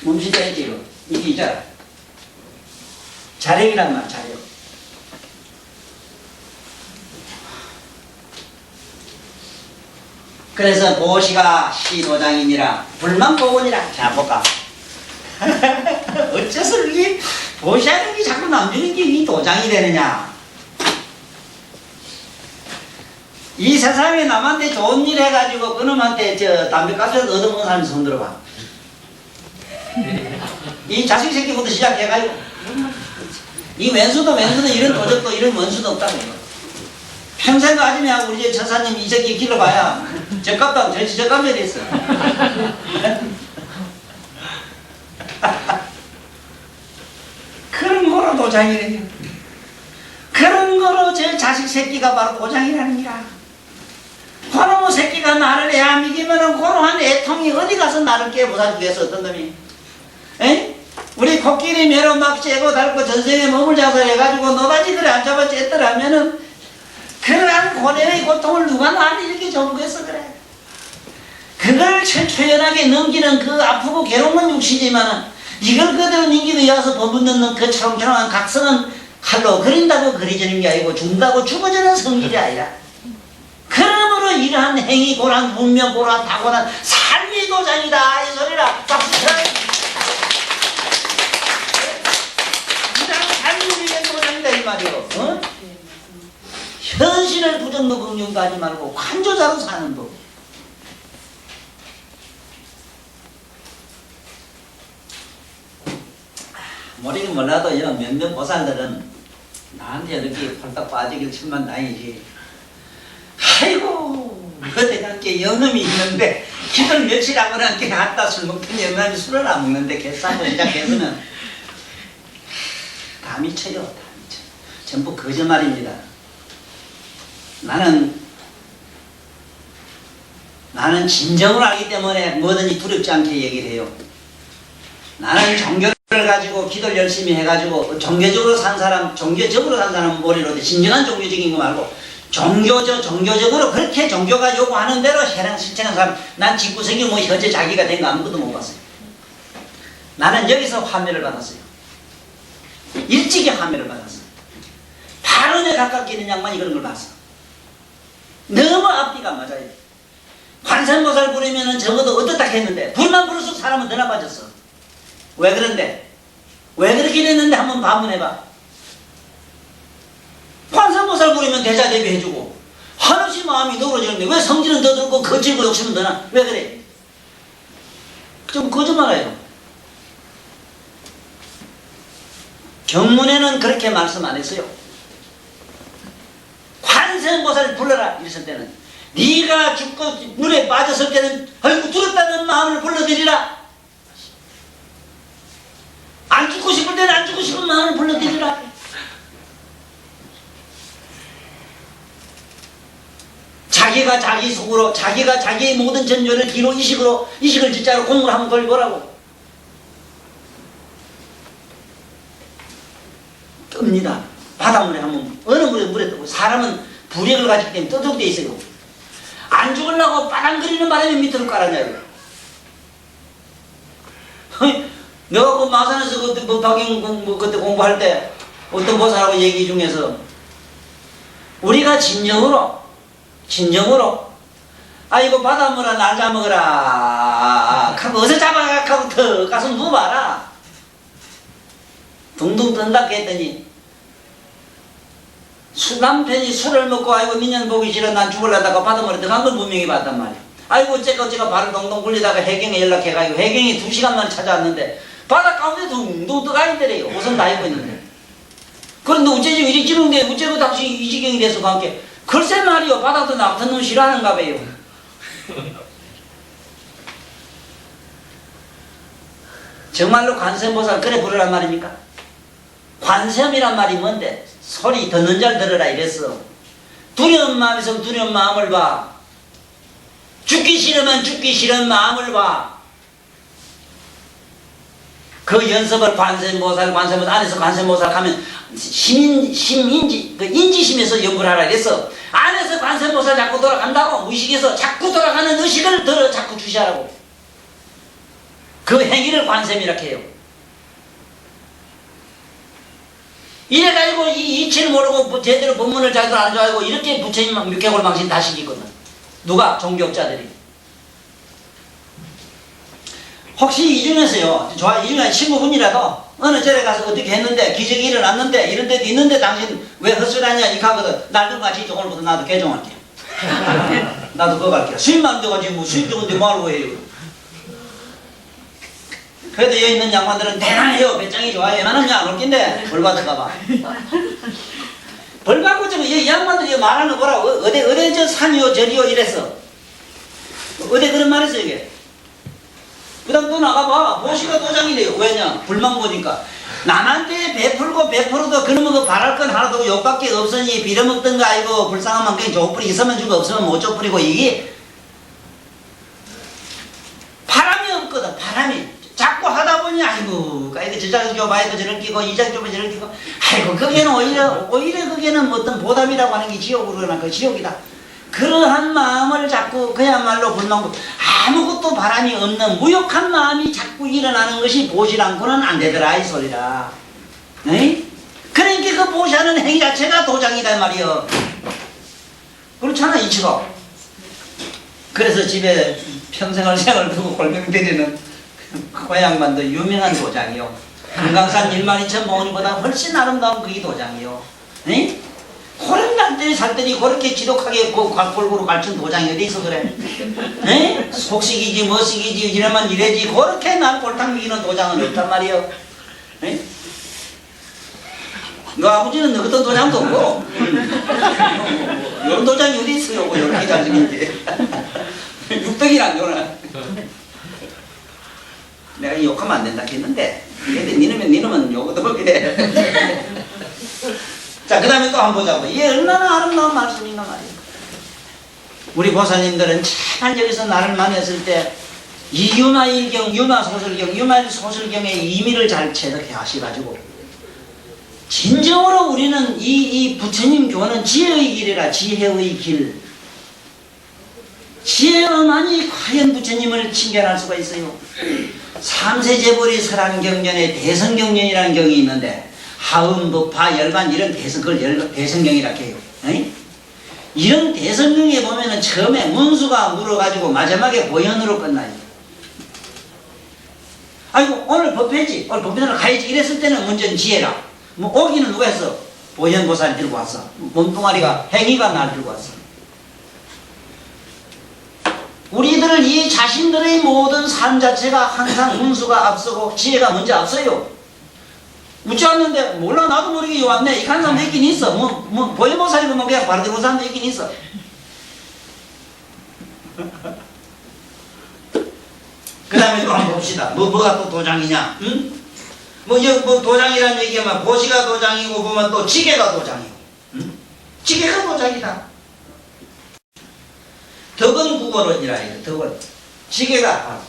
몸신자 있지 이거 이게 이잖아. 자력이란 말. 자력. 그래서 보시가 시도장이니라 불만보건이라. 자 볼까. 어째서 이게 보시하는 게 자꾸 남주는 게 이 도장이 되느냐. 이 세상에 남한테 좋은 일 해가지고 그놈한테 담배까지 얻어먹은 사람이 손 들어봐. 이 자식 새끼부터 시작해가지고 이 왼수도 이런 도적도 이런 원수도 없다고. 평생 아줌마하고 우리 처사님 이 새끼 길러봐야 젖값도 안 저값이 있어. 도장이래요. 그런 거로 제 자식 새끼가 바로 도장이라는 기라. 그놈의 새끼가 나를 애암이기면은 그놈한 애통이 어디 가서 나를 깨부숴 주겠어, 어떤 놈이. 에? 우리 코끼리 매로 막 째고 달고 전생에 몸을 자살해가지고 노다지들이 안 잡아 쨌더라면은 그러한 고뇌의 고통을 누가 나한테 이렇게 줘보겠어, 그래. 그걸 초연하게 넘기는 그 아프고 괴로운 육신이지만은 이걸 그대로 넘기고 이어서 버붙는 그 초롱초롱한 각성은 칼로 그린다고 그려지는 게 아니고 죽는다고 죽어지는 성질이 아니라 그러므로 이러한 행위 고란 분명 고란 타고난 삶이 도장이다 이 소리라 박수 쳐라. 이러한 삶이 위한 도장이다 이 말이요. 어? 현실을 부정도 긍정도 하지 말고 관조자로 사는 법. 모르긴 몰라도 몇몇 보살들은 나한테 이렇게 홀딱 빠지길 천만 다행이지. 아이고 어디간게 영음이 있는데 기들 며칠 하고 함께 갔다 술 먹더니 영감이 술을 안 먹는데 개싸고 시작해서는 다 미쳐요. 다 미쳐. 전부 거짓말입니다. 나는 진정을 하기 때문에 뭐든지 두렵지 않게 얘기를 해요. 나는 종교를 가지고 기도를 열심히 해가지고 종교적으로 산 사람은 머리로 진정한 종교적인 거 말고 종교적으로 그렇게 종교가 요구하는 대로 실천하는 사람, 난 직구생이 뭐 현재 자기가 된 거 아무것도 못 봤어요. 나는 여기서 환멸을 받았어요. 일찍이 환멸을 받았어요. 바로 내 가깝게 있는 양반이 그런 걸 봤어. 너무 앞뒤가 맞아요. 관세음보살 부르면은 적어도 어떻다 했는데 불만 부를수록 사람은 더 나빠졌어. 왜 그런데? 왜 그렇게 됐는데 한번 반문해봐. 관세음보살 부르면 대자대비 해주고 한없이 마음이 너그러지는데 왜 성질은 더 들고 거칠고 욕심은 더 나? 왜 그래? 좀 거짓말해요. 경문에는 그렇게 말씀 안 했어요. 관세음보살을 불러라 이랬을 때는 네가 죽고 물에 빠졌을 때는 아이고 두렵다는 마음을 불러들이라. 안 죽고 싶을 때는 안 죽고 싶은 마음을 불러들이라. 자기가 자기 속으로 자기가 자기의 모든 전조를 기로 이식을 진짜로 공을 한번 돌려보라고. 뜹니다. 바닷물에 한번 어느 물에 뜨고 사람은 부력을 가지기 때문에 떠들게 돼 있어요. 안 죽으려고 빠랑거리는 바람에 밑으로 깔아냐고. 내가 그 마산에서 그때 그때 공부할 때 어떤 보살하고 얘기 중에서 우리가 진정으로 아이고 바닷물아 날 잡아먹어라 하고 어서 잡아가 하고 더 가서 누워봐라. 둥둥 뜬다 했더니 남편이 술을 먹고 아이고 민년 보기 싫어 난 죽을라다가 바닷물에 들어간 걸 분명히 봤단 말이야. 아이고 어째가 발을 동동 굴리다가 해경에 연락해가지고 해경이 2시간 만에 찾아왔는데 바다 가운데 둥둥 떠가 있더래요. 옷은 다 입고 있는데. 그런데 어째 지금 이리 지는데 어째고 당신 이 지경이 돼서 관계. 글쎄 말이요. 바다도 나 같은 놈 싫어하는가 봐요. 정말로 관세음보살 그래 부르란 말입니까? 관세음이란 말이 뭔데? 소리 듣는 잘 들으라 이랬어. 두려운 마음에서 두려운 마음을 봐. 죽기 싫으면 죽기 싫은 마음을 봐. 그 연습을 관세음보살 안에서 관세음보살 하면 인지심에서 연구를 하라 그랬어. 안에서 관세음보살 자꾸 돌아간다고. 무의식에서 자꾸 돌아가는 의식을 자꾸 주시하라고. 그 행위를 관세음이라고 해요. 이래가지고 이 이치를 모르고 제대로 법문을 잘 안 좋아하고 이렇게 부처님 육개골망신 다 시키거든. 누가? 종교업자들이. 혹시 이 중에서요, 이 중에 친구분이라도 어느 절에 가서 어떻게 했는데 기적이 일어났는데 이런 데도 있는데 당신 왜 헛소리하냐 이렇게 하거든. 날도 같이 오늘부터 나도 개종할게요. 나도 그거 갈게요. 수입만 돼가지고 뭐 수입 적은데 뭐하러 해요. 그래도 여기 있는 양반들은 대단해요. 배짱이 좋아요. 웬만하면 안 올긴데 벌 받을까봐. 벌 받고 좀 이 양반들이 말하는 거 보라고. 어디 저 산이요 절이요 이랬어. 어디 그런 말 했어 이게. 그 다음 또 나가봐. 보시가 도장이래요. 왜냐? 불만 보니까. 남한테 베풀고 먹고 베풀어도 그놈은 그 바랄 건 하나도 욕밖에 없으니 빌어먹던 거 아니고 불쌍하면 그냥 줘버리 있으면 주고 없으면 못 줘버리고 이게 바람이 없거든. 바람이 자꾸 하다 보니 아이고 이거 저작 줘봐 이거 저를 끼고 이작 줘봐 저를 끼고 아이고 그게는 오히려 그게는 어떤 보답이라고 하는 게 지옥으로나 그 지옥이다. 그러한 마음을 자꾸 그야말로 불망고 아무것도 바람이 없는 무욕한 마음이 자꾸 일어나는 것이 보지 않고는 안 되더라 이 소리라. 에? 그러니까 그 보시하는 행위 자체가 도장이다 말이여. 그렇잖아 이치로. 그래서 집에 평생을 생을 두고 골병 때리는 그 양반도 유명한 도장이요. 금강산 12,000 봉우리보다 훨씬 아름다운 그이 도장이요. 에? 그런 날들이 살들이 그렇게 지독하게 골고루 갈춘 도장이 어디 있어 그래? 에? 속식이지 뭐식이지 이러면 이래지 그렇게 날 골탕 먹이는 도장은 없단 말이요. 에? 너 아버지는 너 같은 도장도 없고 이런 도장이 어디 있어요? 뭐 이렇게 잘생긴데 육덕이란 거나 내가 욕하면 안 된다 했는데 근데 니놈은 욕도 그래. 자, 그 다음에 또 한번 보자고. 이게 얼마나 아름다운 말씀인가 말이에요. 우리 보사님들은 제발 여기서 나를 만났을 때 이 유마일경, 유마소설경의 의미를 잘 체득해 하셔가지고 진정으로 우리는 이 부처님 교는 지혜의 길이라. 지혜의 길. 지혜만이 과연 부처님을 칭견할 수가 있어요. 삼세제불이 설한경전에 대성경전이라는 경이 있는데 하음, 법화, 열반 이런 그걸 대성경이라 해요. 에이? 이런 대성경에 보면은 처음에 문수가 물어가지고 마지막에 보현으로 끝나요. 아이고 오늘 법회지, 오늘 법회를 가야지 이랬을 때는 문제는 지혜라. 뭐 오기는 누가 했어? 보현보살이 들고 왔어. 몸뚱아리가 행위가 날 들고 왔어. 우리들은 이 자신들의 모든 삶 자체가 항상 문수가 앞서고 지혜가 먼저 앞서요. 묻지 않는데 몰라 나도 모르게 왔네 이렇게 하는 사람도 있긴 있어. 뭐 보혜보살이고 뭐 그냥 바로 들어온 사람도 있긴 있어. 그 다음에 또 한번 봅시다. 뭐가 또 도장이냐? 응? 뭐 도장이라는 얘기하면 보시가 도장이고 보면 또 지게가 도장이고. 응? 지게가 도장이다. 덕은 국어론이라 해요. 덕은 지게가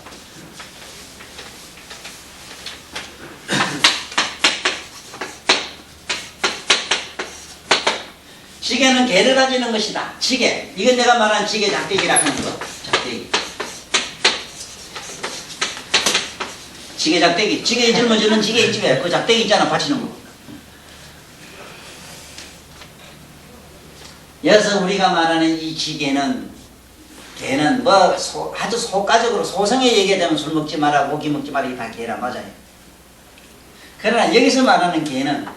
지게는 개를 가지는 것이다. 지게. 이건 내가 말한 지게 작대기라 하는 거. 작대기. 지게 작대기. 지게에 짊어지는 지게 있지 왜? 그 작대기 있잖아. 받치는 거. 여기서 우리가 말하는 이 지게는 개는 뭐 아주 소가적으로 소성에 얘기하자면 술 먹지 마라 고기 먹지 마라 이게 다 개라 맞아요. 그러나 여기서 말하는 개는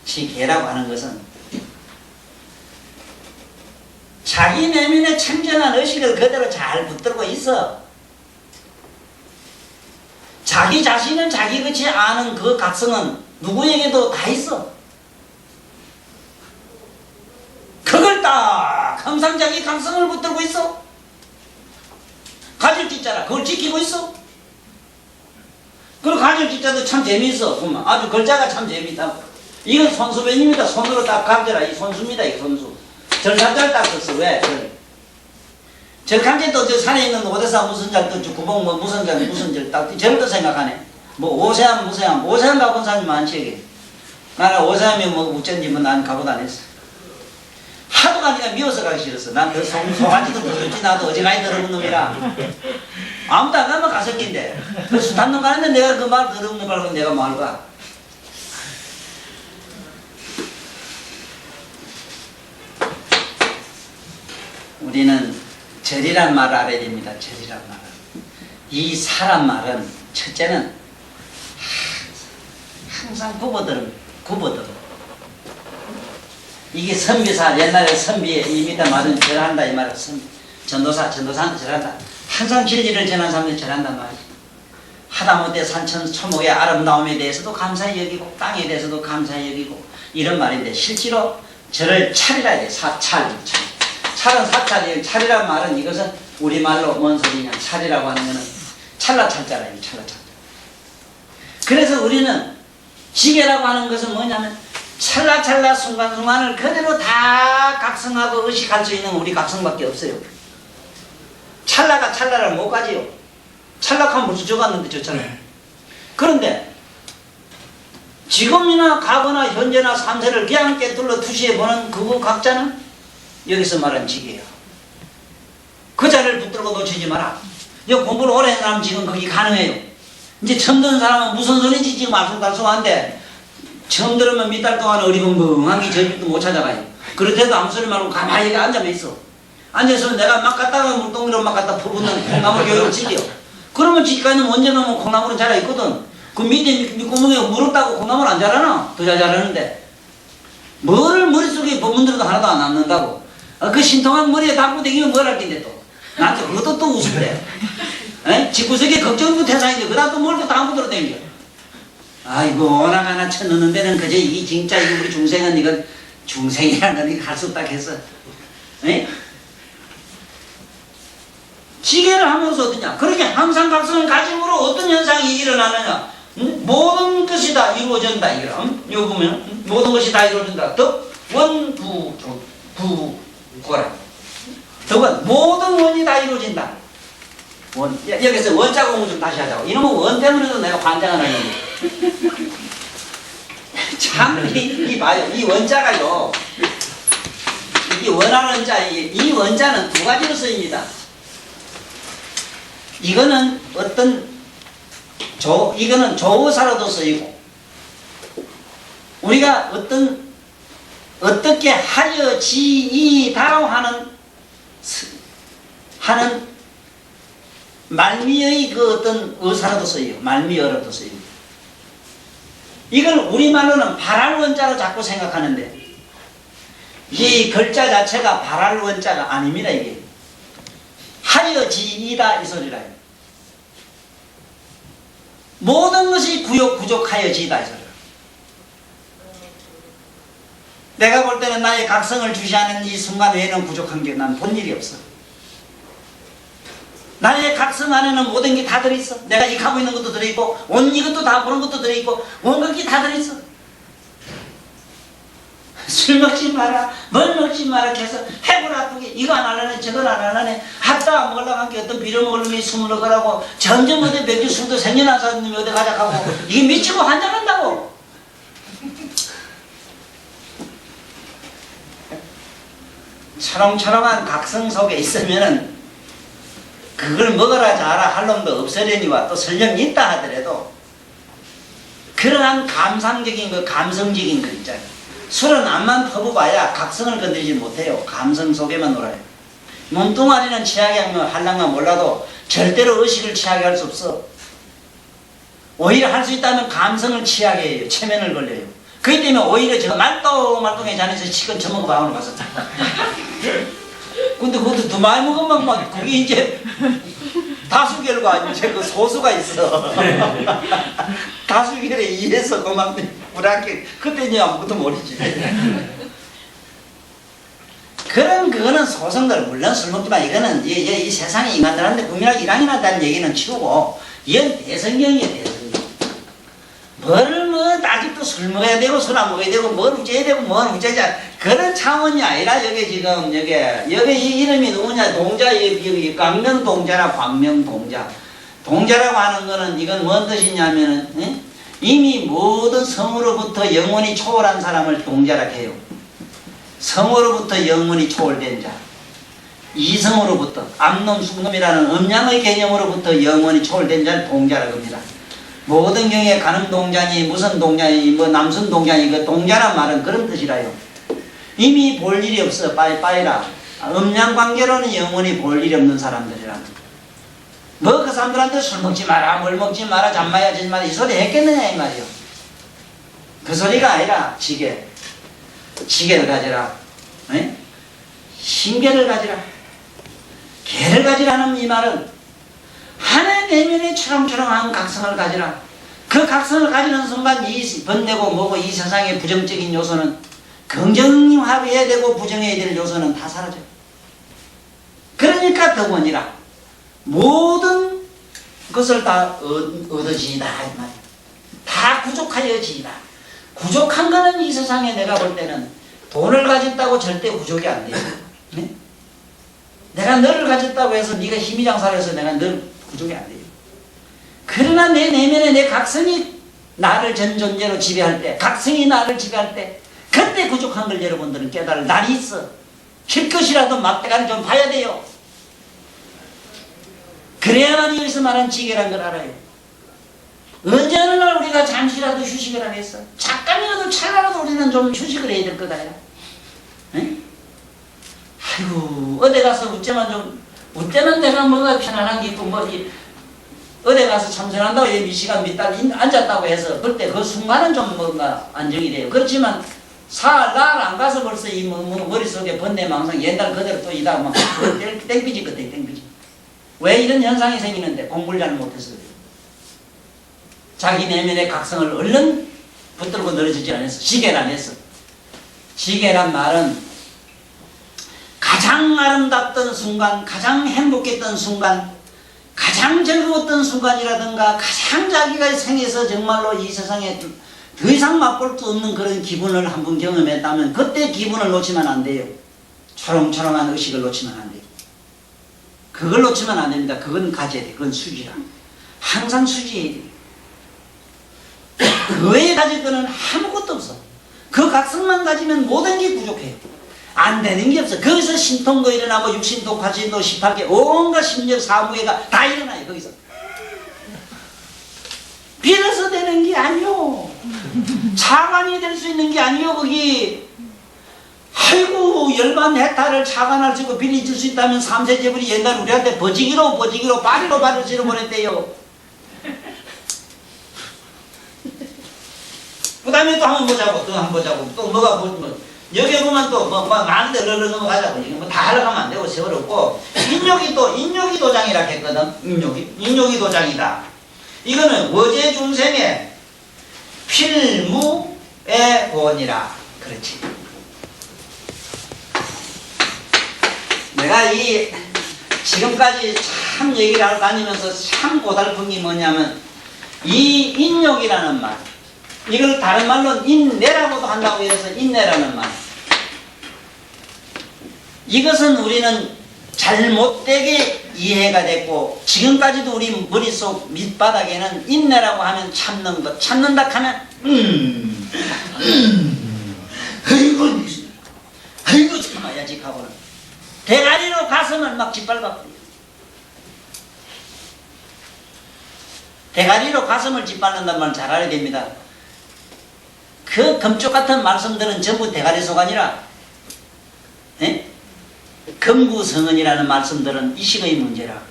지개라고 하는 것은 자기 내면에 청정한 의식을 그대로 잘 붙들고 있어. 자기 자신은 자기 그치 아는 그 각성은 누구에게도 다 있어. 그걸 딱 항상 자기 각성을 붙들고 있어. 가질 짓자라 그걸 지키고 있어. 그리고 가질 짓자도 참 재미있어. 보면 아주 글자가 참 재미있다. 이건 손수변입니다. 손으로 딱 감져라. 이 손수입니다. 이 손수. 절산자를 딱 썼어. 왜? 절간게 또 저 산에 있는 오대사 무슨 절, 또 구봉 뭐 무슨 절 딱 절도 생각하네. 뭐 오세암 오세암 가본 사람이 많지 이게. 나는 오세암이 뭐 어쩐지 뭐 난 가보도 안 했어. 하도 가니까 미워서 가기 싫었어. 난 그 소가지도 더럽지 나도 어지간히 더러운 놈이라. 아무도 안 가면 가석인데. 그래서 담는 가는데 내가 그 말 더러운 놈 말고 내가 뭐 할 거야. 우리는 절이란 말을 알아야 됩니다. 절이란 말은. 이 사람 말은 첫째는 항상 굽어들어. 이게 선비사 옛날에 선비에 이미다 말은 절한다 이 말은 전도사한테 절한다. 항상 진리를 전한 사람들이 절한단 말이지. 하다못해 산천 초목의 아름다움에 대해서도 감사히 여기고 땅에 대해서도 감사히 여기고 이런 말인데 실제로 절을 차리라 해야 돼. 찰은 사찰이에요. 찰이란 말은 이것은 우리말로 뭔 소리냐. 찰이라고 하는 것은 찰나찰자라. 찰나찰자. 그래서 우리는 지게라고 하는 것은 뭐냐면 찰나찰나 순간순간을 그대로 다 각성하고 의식할 수 있는 우리 각성밖에 없어요. 찰나가 찰나를 못 가지요. 찰나하면 벌써 적었는데 좋잖아요. 그런데 지금이나 과거나 현재나 삼세를 그냥 깨뚫러 투시해 보는 그 각자는 여기서 말한 지게예요. 그 자리를 붙들고 놓치지 마라. 이거 공부를 오래 한 사람 지금 거기 가능해요. 이제 처음 듣는 사람은 무슨 소리인지 지금 알쏭달쏭한데 처음 들으면 몇 달 동안 어리벙벙한 게 저집도 못 찾아가요. 그렇대도 아무 소리 말고 가만히 여기 앉아만 있어. 앉아서 내가 막 갔다가 물동이로 막 갖다 퍼붓는 콩나물 교육을 시켜. 그러면 지금까지는 언제 넣으면 콩나물은 자라있거든. 그 밑에 밑구멍에 물 없다고 콩나물 안 자라나? 더 잘 자라는데. 뭐를 머릿속에 버문들어도 하나도 안 남는다고. 그 신통한 머리에 담고 다니면 뭘 할 텐데 또. 나한테 그것도 또 웃을래. 집구석에 걱정도 태산인데 그 다음 또 뭘 또 담고 들어다니죠. 아이고 오나 하나 쳐넣는 데는 그저 이 진짜 이거 우리 중생은 이건 중생이라는 건 이거 할 수 없다 했어. 지게를 하면서 어떠냐? 그렇게 항상 각성을 가짐으로 어떤 현상이 일어나느냐? 모든 것이 다 이루어진다. 이거 보면 모든 것이 다 이루어진다. 부고라. 더원 모든 원이 다 이루어진다. 원 여기서 원자 공부 좀 다시 하자고. 이놈은 원 때문에도 내가 환장을 하는 거예요. 참 이 봐요. 이 원자가요. 이 원하는 자 이 원자는 두 가지로 쓰입니다. 이거는 이거는 조어사로도 쓰이고 우리가 어떻게 하여지이다라고 하는 말미의 그 어떤 의사로도 쓰여요. 말미어로도 쓰여요. 이걸 우리말로는 발할 원자로 자꾸 생각하는데 이 글자 자체가 발할 원자가 아닙니다. 이게 하여지이다 이 소리라요. 모든 것이 부족하여지이다 이 소리라. 내가 볼 때는 나의 각성을 주시하는 이 순간 외에는 부족한 게 난 본 일이 없어. 나의 각성 안에는 모든 게 다 들어있어. 내가 익하고 있는 것도 들어있고 온 이것도 다 보는 것도 들어있고 온갖 게 다 들어있어. 술 먹지 마라 뭘 먹지 마라 해서 해골 아프게 이거 안 하려네 저걸 안 하려네 하다 먹으려고 한 게 어떤 빌어먹을 놈이 숨을 거라고 점점 어디 맥주 술도 생겨난 사람이 어디 가자고 이게 미치고 환장한다고. 차롱차롱한 각성 속에 있으면은 그걸 먹어라 자라 할 놈도 없으려니와 또 설령 있다 하더라도 그러한 감상적인 거 감성적인 거 있잖아요. 술은 암만 퍼부어봐야 각성을 건드리지 못해요. 감성 속에만 놀아요. 몸뚱아리는 취하게 하면 할랑가 몰라도 절대로 의식을 취하게 할 수 없어. 오히려 할 수 있다면 감성을 취하게 해요. 체면을 걸려요. 그렇기 때문에 오히려 저 말똥말똥에 자네서 치킨 처먹어 봐오는 가서 근데 그것도 더 많이 먹으면 막 그게 이제 다수결과 이제 그 소수가 있어. 다수결에 의해서 그만 불안게 그때 이제 아무것도 모르지. 그거는 소성들 물론 술 먹지만 이거는 이 세상의 인간들한테 국민학교 1학년 한다는 얘기는 치우고 이건 대성경이에요. 대성경. 뭘 아직도 술 먹어야 되고 술 안 먹어야 되고 뭘 우째야 되고 뭘 우째자 그런 차원이 아니라 여기 지금 여기 이 이름이 누구냐 동자 여기 광명동자라 광명동자 동자라고 하는 거는 이건 뭔 뜻이냐면은 이미 모든 성으로부터 영원히 초월한 사람을 동자라 해요. 성으로부터 영원히 초월된 자 이성으로부터 암놈 숙놈이라는 음양의 개념으로부터 영원히 초월된 자를 동자라고 합니다. 모든 경우에 가늠 동자니 무슨 동자니 뭐 남순 동자니 그 동자란 말은 그런 뜻이라요. 이미 볼 일이 없어 빠이빠이라 음양관계로는 영원히 볼 일이 없는 사람들이라. 뭐 그 사람들한테 술 먹지 마라 뭘 먹지 마라 잠마야 하지 마라 이 소리 했겠느냐 이 말이요. 그 소리가 아니라 지게를 가지라. 신계를 가지라. 계를 가지라는 이 말은 하나의 내면의 초롱초롱한 각성을 가지라. 그 각성을 가지는 순간 이 번뇌고 뭐고 이 세상의 부정적인 요소는 긍정화해야 되고 부정해야 될 요소는 다 사라져요. 그러니까 더 원이라 모든 것을 다 얻어지이다 이 말이에요. 다 부족하여지이다. 부족한 거는 이 세상에 내가 볼 때는 돈을 가졌다고 절대 부족이 안 돼요. 네? 내가 너를 가졌다고 해서 네가 힘이 장사를 해서 내가 늘 부족이 안 돼요. 그러나 내 내면에 내 각성이 나를 전 존재로 지배할 때, 각성이 나를 지배할 때, 그때 부족한 걸 여러분들은 깨달을 날이 있어. 쉴 것이라도 막대가리 좀 봐야 돼요. 그래야만 여기서 말한 지혜란 걸 알아요. 언제 어느 날 우리가 잠시라도 휴식을 하겠어? 잠깐이라도 찰나라도 우리는 좀 휴식을 해야 될 거다. 네? 아이고 어디 가서 우때만 내가 뭐가 편안한 게 있고 어디 가서 참선한다고 몇 시간 몇 달 앉았다고 해서 그때 그 순간은 좀 뭔가 안정이 돼요. 그렇지만 날 안 가서 벌써 이 머릿속에 번뇌망상 옛날 그대로 또 이다 막 땡피지 그때 땡피지. 왜 이런 현상이 생기는데? 공부를 잘 못해서 그래요. 자기 내면의 각성을 얼른 붙들고 늘어지지 않았어. 시계를 안 했어. 시계란 말은 가장 아름답던 순간, 가장 행복했던 순간, 가장 즐거웠던 순간이라든가 가장 자기가 생에서 정말로 이 세상에 더 이상 맛볼 수 없는 그런 기분을 한번 경험했다면 그때 기분을 놓치면 안 돼요. 초롱초롱한 의식을 놓치면 안 돼요. 그걸 놓치면 안 됩니다. 그건 가져야 돼. 그건 수지라. 항상 수지해야 돼. 그 외에 가질 거는 아무것도 없어. 그 각성만 가지면 모든 게 부족해요. 안 되는 게 없어. 거기서 신통도 일어나고 육신도, 팔신도, 18개 온갖 심력 사무예가 다 일어나요. 거기서. 빌어서 되는 게 아니요. 차관이 될 수 있는 게 아니요. 거기. 아이고 열반 헥타를 차관할 수 있고 빌려줄 수 있다면 3세 제불이 옛날 우리한테 버지기로 바리로 지르보냈대요. 그 다음에 또 한번 보자고, 또 뭐가 여기 보면 또 많은데 얼른 넘어가자고. 이거 뭐 다 하러 가면 안 되고 세월 없고. 인욕이 도장이라 했거든. 인욕이 도장이다. 이거는 어제 중생의 필무의 본이라. 그렇지. 내가 지금까지 참 얘기를 하러 다니면서 참 고달픈 게 뭐냐면 이 인욕이라는 말, 이걸 다른 말로 인내라고도 한다고 해서 인내라는 말, 이것은 우리는 잘못되게 이해가 됐고 지금까지도 우리 머릿속 밑바닥에는 인내라고 하면 참는 것, 참는다 하면 아이고 참아야지 하고는 대가리로 가슴을 막 짓밟아버려요. 대가리로 가슴을 짓밟는다는 말 잘 알아야 됩니다. 그 금쪽 같은 말씀들은 전부 대가리 속 아니라 금구성은이라는 말씀들은 이식의 문제라,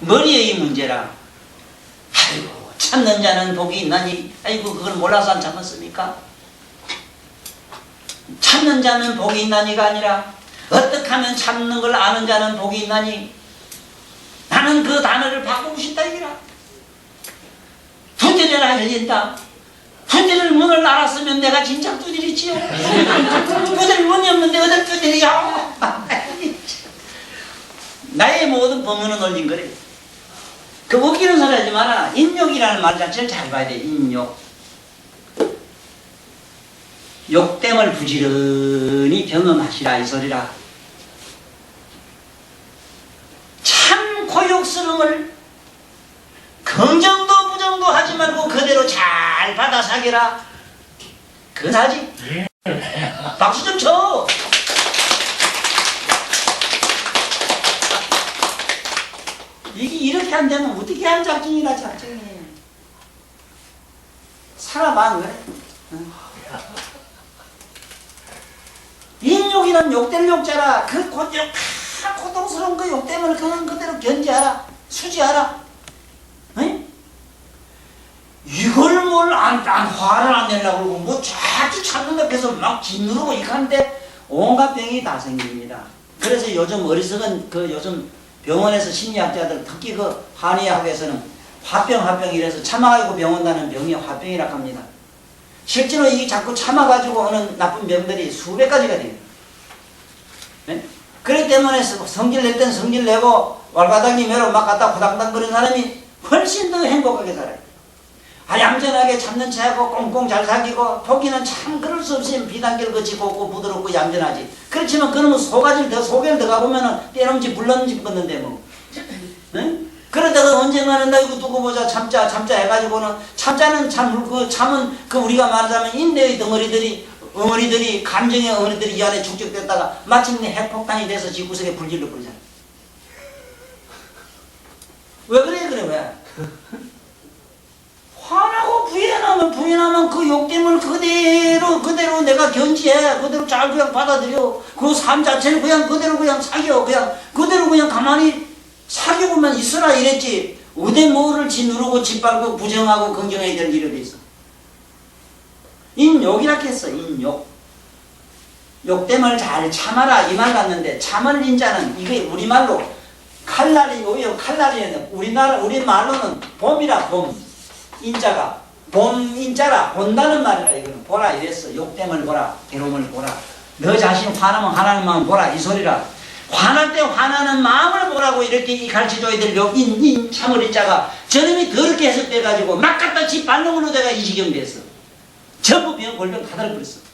머리의 문제라. 아이고 참는 자는 복이 있나니, 아이고 그걸 몰라서 안 참았습니까? 참는 자는 복이 있나니가 아니라 어떻게 하면 참는 걸 아는 자는 복이 있나니, 나는 그 단어를 바꾸고 싶다 이기라. 두드려라 열린다. 두드릴 문을 알았으면 내가 진짜 두드리지요. 두드릴 문이 없는데 어딜 두드려. 나의 모든 법문은 올린 거래. 그 웃기는 소리 하지 마라. 인욕이라는 말 자체를 잘 봐야 돼. 인욕. 욕됨을 부지런히 경험하시라 이 소리라. 참 고욕스러움을 긍정도 부정도 하지 말고 그대로 잘 받아 사기라. 그사지. 박수 좀 쳐. 이게 이렇게 안 되면 어떻게 한 작정이라 작정이. 살아봐 그래. 인욕이란 욕될 욕자라. 그 고욕 다 고통스러운 그 욕 때문에 그냥 그대로 견지하라. 수지하라. 응? 이걸 뭘 화를 안 내려고 그러고 뭐 자주 찾는 옆에서 막 짓누르고 이하는데 온갖 병이 다 생깁니다. 그래서 요즘 어리석은 요즘 병원에서 심리학자들 특히 그 한의학에서는 화병 이래서 참아가지고 병원 가는 병이 화병이라고 합니다. 실제로 이게 자꾸 참아가지고 오는 나쁜 병들이 수백 가지가 돼요. 네? 그렇기 때문에 성질 낼 땐 성질 내고 왈가닥이 매로 막 갖다 후당당 거리는 사람이 훨씬 더 행복하게 살아요. 얌전하게 참는 체하고 꽁꽁 잘 사귀고 보기는 참 그럴 수 없이 비단결 거치 곱고 부드럽고 얌전하지. 그렇지만 그놈은 속에를 더 가보면은 때nom지 불nom지 걷는데 뭐. 응? 그러다가 언젠가는 나 이거 두고 보자 참자 해가지고는 참자는 참은 우리가 말하자면 인내의 어머니들이 감정의 어머니들이 이 안에 축적됐다가 마침내 핵폭탄이 돼서 지구석에 불질러 버리잖아. 왜 그래 왜? 화나고 부인하면 그 욕됨을 그대로 내가 견지해. 그대로 잘 그냥 받아들여. 그 삶 자체를 그대로 사겨. 그대로 가만히 사귀고만 있으라 이랬지. 어디 뭐를 짓누르고 짓밟고 부정하고 긍정해야 될 일이 있어. 인욕이라 했어. 인욕. 욕됨을 잘 참아라 이 말 같는데 참을 인자는 이게 우리말로 칼날이 우리 말로는 봄이라 봄. 인자가 인자라 본다는 말이라 이거는 보라 이랬어. 욕됨을 보라 괴로움을 보라. 너 자신 화나면 화나는 마음 보라 이 소리라. 화날 때 화나는 마음을 보라고 이렇게 가르쳐줘야 될 참을 인자가 저놈이 더럽게 해석돼가지고 막 갖다 지 발롱으로 내가 이 지경 됐어. 전부 골병 다 달아버렸어.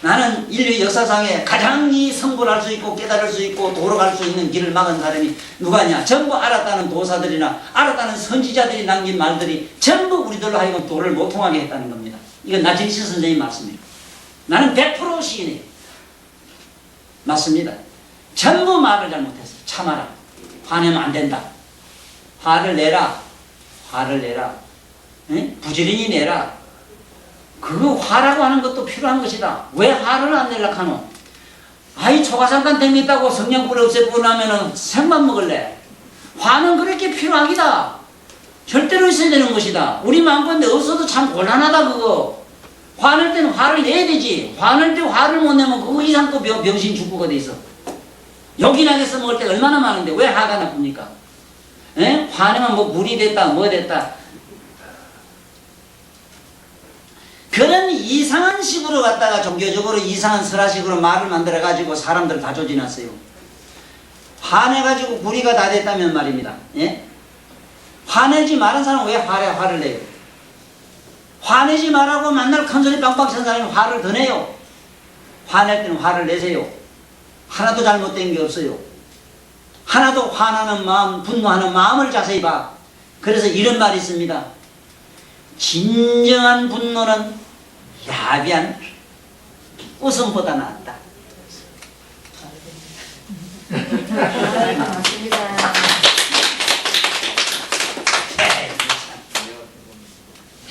나는 인류 역사상에 가장 성불할 수 있고 깨달을 수 있고 도로 갈 수 있는 길을 막은 사람이 누가냐? 전부 알았다는 도사들이나 알았다는 선지자들이 남긴 말들이 전부 우리들로 하여금 도를 못 통하게 했다는 겁니다. 이건 나진시 선생님 말씀이에요. 나는 100% 시인이에요. 맞습니다. 전부 말을 잘못했어. 참아라. 화내면 안 된다. 화를 내라. 응? 부지런히 내라. 그 화라고 하는 것도 필요한 것이다. 왜 화를 안 내려고 하노? 아이 초가삼간 댕겼다고 성냥불 없애고 나면은 생만 먹을래. 화는 그렇게 필요하기다. 절대로 있어야 되는 것이다. 우리 마음건데 없어도 참 곤란하다 그거. 화낼 때는 화를 내야 되지. 화낼 때 화를 못 내면 그거 이상 또 병신 죽고가 돼 있어. 욕이나게 써먹을 때 얼마나 많은데 왜 화가 나쁩니까? 에? 화내면 뭐 물이 됐다 뭐 됐다. 그런 이상한 식으로 갖다가 종교적으로 이상한 설화식으로 말을 만들어가지고 사람들 다 조지났어요. 화내가지고 불의가 다 됐다면 말입니다. 예? 화내지 말은 사람은 왜 화를 내요? 화내지 말라고 만날 큰소리 빵빵 친 사람이 화를 더 내요. 화낼 때는 화를 내세요. 하나도 잘못된 게 없어요. 하나도 화나는 마음, 분노하는 마음을 자세히 봐. 그래서 이런 말이 있습니다. 진정한 분노는 야비한 웃음보다 낫다. 맞습니다.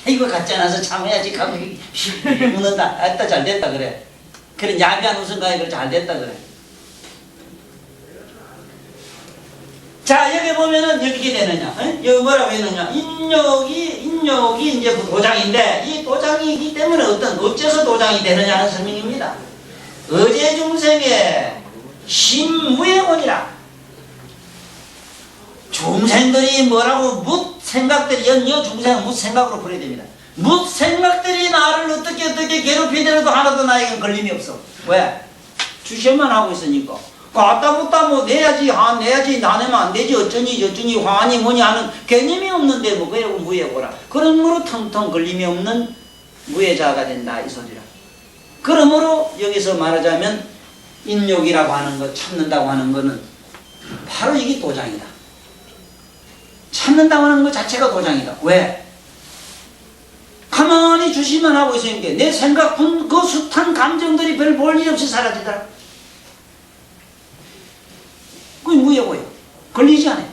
이거 같지 않아서 참아야지 하고 웃는다. 아따 잘 됐다 그래. 그런 야비한 웃음가에 그래 잘 됐다 그래. 자 여기 보면은 어떻게 되느냐? 여기 뭐라고 했느냐? 인욕이 이제 그 도장인데 이 도장이기 때문에 어째서 도장이 되느냐는 설명입니다. 어제 중생의 심무의곤이라. 중생들이 뭐라고 묻 생각들이 여 중생은 묻 생각으로 풀어야 됩니다. 묻 생각들이 나를 어떻게 괴롭히더라도 하나도 나에게 걸림이 없어. 왜? 주시만 하고 있으니까. 갖다 붙다 뭐 내야지 나내면 안 되지 어쩌니 화하니 뭐니 하는 개념이 없는데 뭐 그래 무예고라. 그러므로 텅텅 걸림이 없는 무예자가 된다 이 소리라. 그러므로 여기서 말하자면 인욕이라고 하는 것 참는다고 하는 거는 바로 이게 도장이다. 참는다고 하는 것 자체가 도장이다. 왜? 가만히 주시만 하고 있으니까 내 생각 그 숱한 감정들이 별 볼 일 없이 사라지더라. 그게 무예고요. 걸리지 않아요.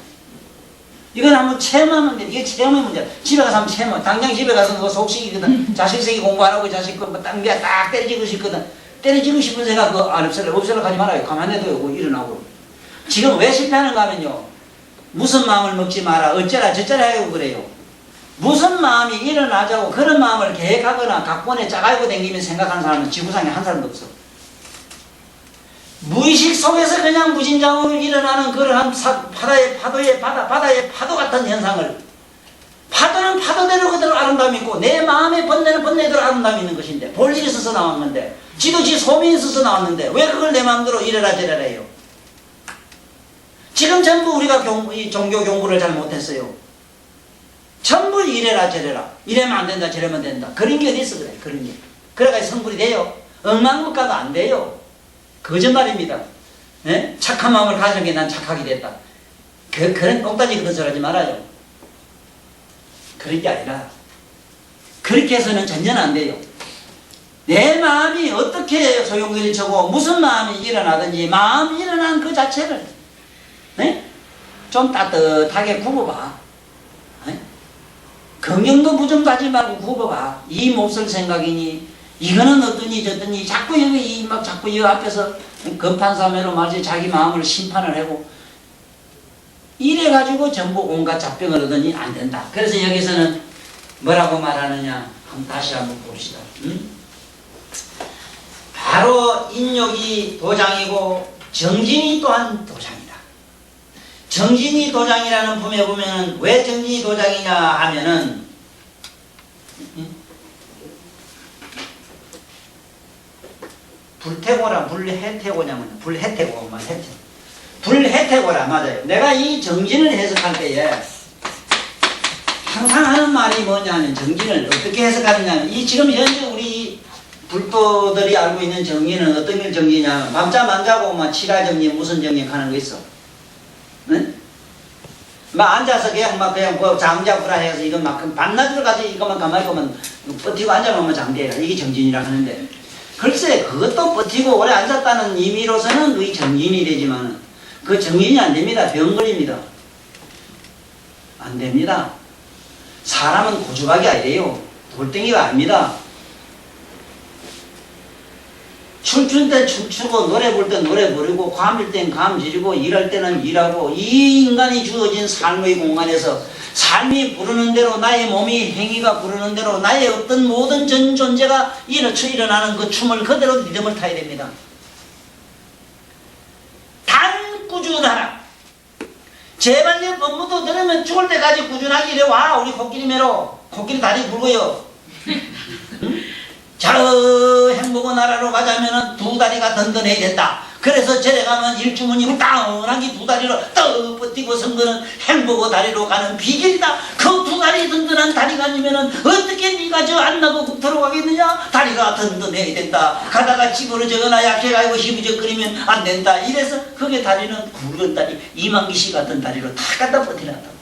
이건 한번 체험하면 돼. 이게 체험의 문제야. 집에 가서 한번 체험. 당장 집에 가서 그거 속식이거든. 자식 새끼 공부 안 하고 자식 그 땅비야 딱 때려지고 싶거든. 때려지고 싶은 생각 그거 안 없애려 하지 말아요. 가만히 둬요. 일어나고. 지금 왜 실패하는가 하면요. 무슨 마음을 먹지 마라. 어쩌라 저쩌라 하고 그래요. 무슨 마음이 일어나자고 그런 마음을 계획하거나 각본에 짜가지고 댕기면 생각하는 사람은 지구상에 한 사람도 없어. 무의식 속에서 그냥 무진장으로 일어나는 그러한 바다의 파도 같은 현상을 파도는 파도대로 그대로 아름다움이 있고 내 마음의 번뇌는 번뇌대로 아름다움이 있는 것인데 볼 일이 있어서 나왔는데 지도 지 소민이 있어서 나왔는데 왜 그걸 내 마음대로 이래라 저래라 해요. 지금 전부 우리가 이 종교 공부를 잘 못했어요. 전부 이래라 저래라. 이래면 안 된다 저래면 된다. 그런 게 어디 있어 그래. 그런 게. 그래가 성불이 돼요. 억만 것 가도 안 돼요. 거짓말입니다. 예? 착한 마음을 가진 게 난 착하게 됐다. 그런 똥따지 그런 소리 하지 말아요. 그런 게 아니라 그렇게 해서는 전혀 안 돼요. 내 마음이 어떻게 소용돌이 쳐고 무슨 마음이 일어나든지 마음이 일어난 그 자체를 좀 따뜻하게 굽어봐. 긍정도 부정도 하지 말고 굽어봐. 이 몹쓸 생각이니 이거는 어떠니 저떠니 자꾸 여기 막 자꾸 이 앞에서 검판사매로 말지 자기 마음을 심판을 하고 이래가지고 전부 온갖 잡병을 얻으니 안 된다. 그래서 여기서는 뭐라고 말하느냐 다시 한번 봅시다. 바로 인욕이 도장이고 정진이 또한 도장이다. 정진이 도장이라는 품에 보면 왜 정진이 도장이냐 하면은 불태고라 불해태고냐면 불해태고 불해태고라 맞아요. 내가 이 정진을 해석할 때에 항상 하는 말이 뭐냐면 정진을 어떻게 해석하느냐면 이 지금 현재 우리 불도들이 알고 있는 정리는 어떤 게 정리냐 밤잠 안 자고 막 칠화 정리 무슨 정리 하는 거 있어. 응? 막 앉아서 그냥 막 그냥 뭐 장자구라 해서 이건 막 반나절 까지 이것만 가만히 보면 버티고 앉아보면 장대라 이게 정진이라 하는데 글쎄 그것도 버티고 오래 앉았다는 의미로서는 그게 정진이 되지만 그 정진이 안 됩니다. 병걸입니다. 안 됩니다. 사람은 고주박이 아니래요. 돌덩이가 아닙니다. 춤출 때 춤추고 노래 부를 때 노래 부르고 감질 땐 감지르고 일할 때는 일하고 이 인간이 주어진 삶의 공간에서 삶이 부르는 대로 나의 몸이 행위가 부르는 대로 나의 어떤 모든 전 존재가 일어나는 그 춤을 그대로 리듬을 타야 됩니다. 단 꾸준하라. 제발 내 법무도 들으면 죽을 때까지 꾸준하게 이래 와. 우리 코끼리 매로 코끼리 다리 굵어요. 응? 저 행복의 나라로 가자면은 두 다리가 든든해야 된다. 그래서 저래 가면 일주문이 땅하게 두 다리로 떡 버티고 선 거는 행복의 다리로 가는 비결이다. 그 두 다리 든든한 다리가 아니면은 어떻게 네가 저 안 나고 국토로 가겠느냐? 다리가 든든해야 된다. 가다가 찌그러져거나 약해가지고 희부적거리면 안 된다. 이래서 그게 다리는 굵은 다리, 이만기 씨 같은 다리로 다 갖다 버티란다고.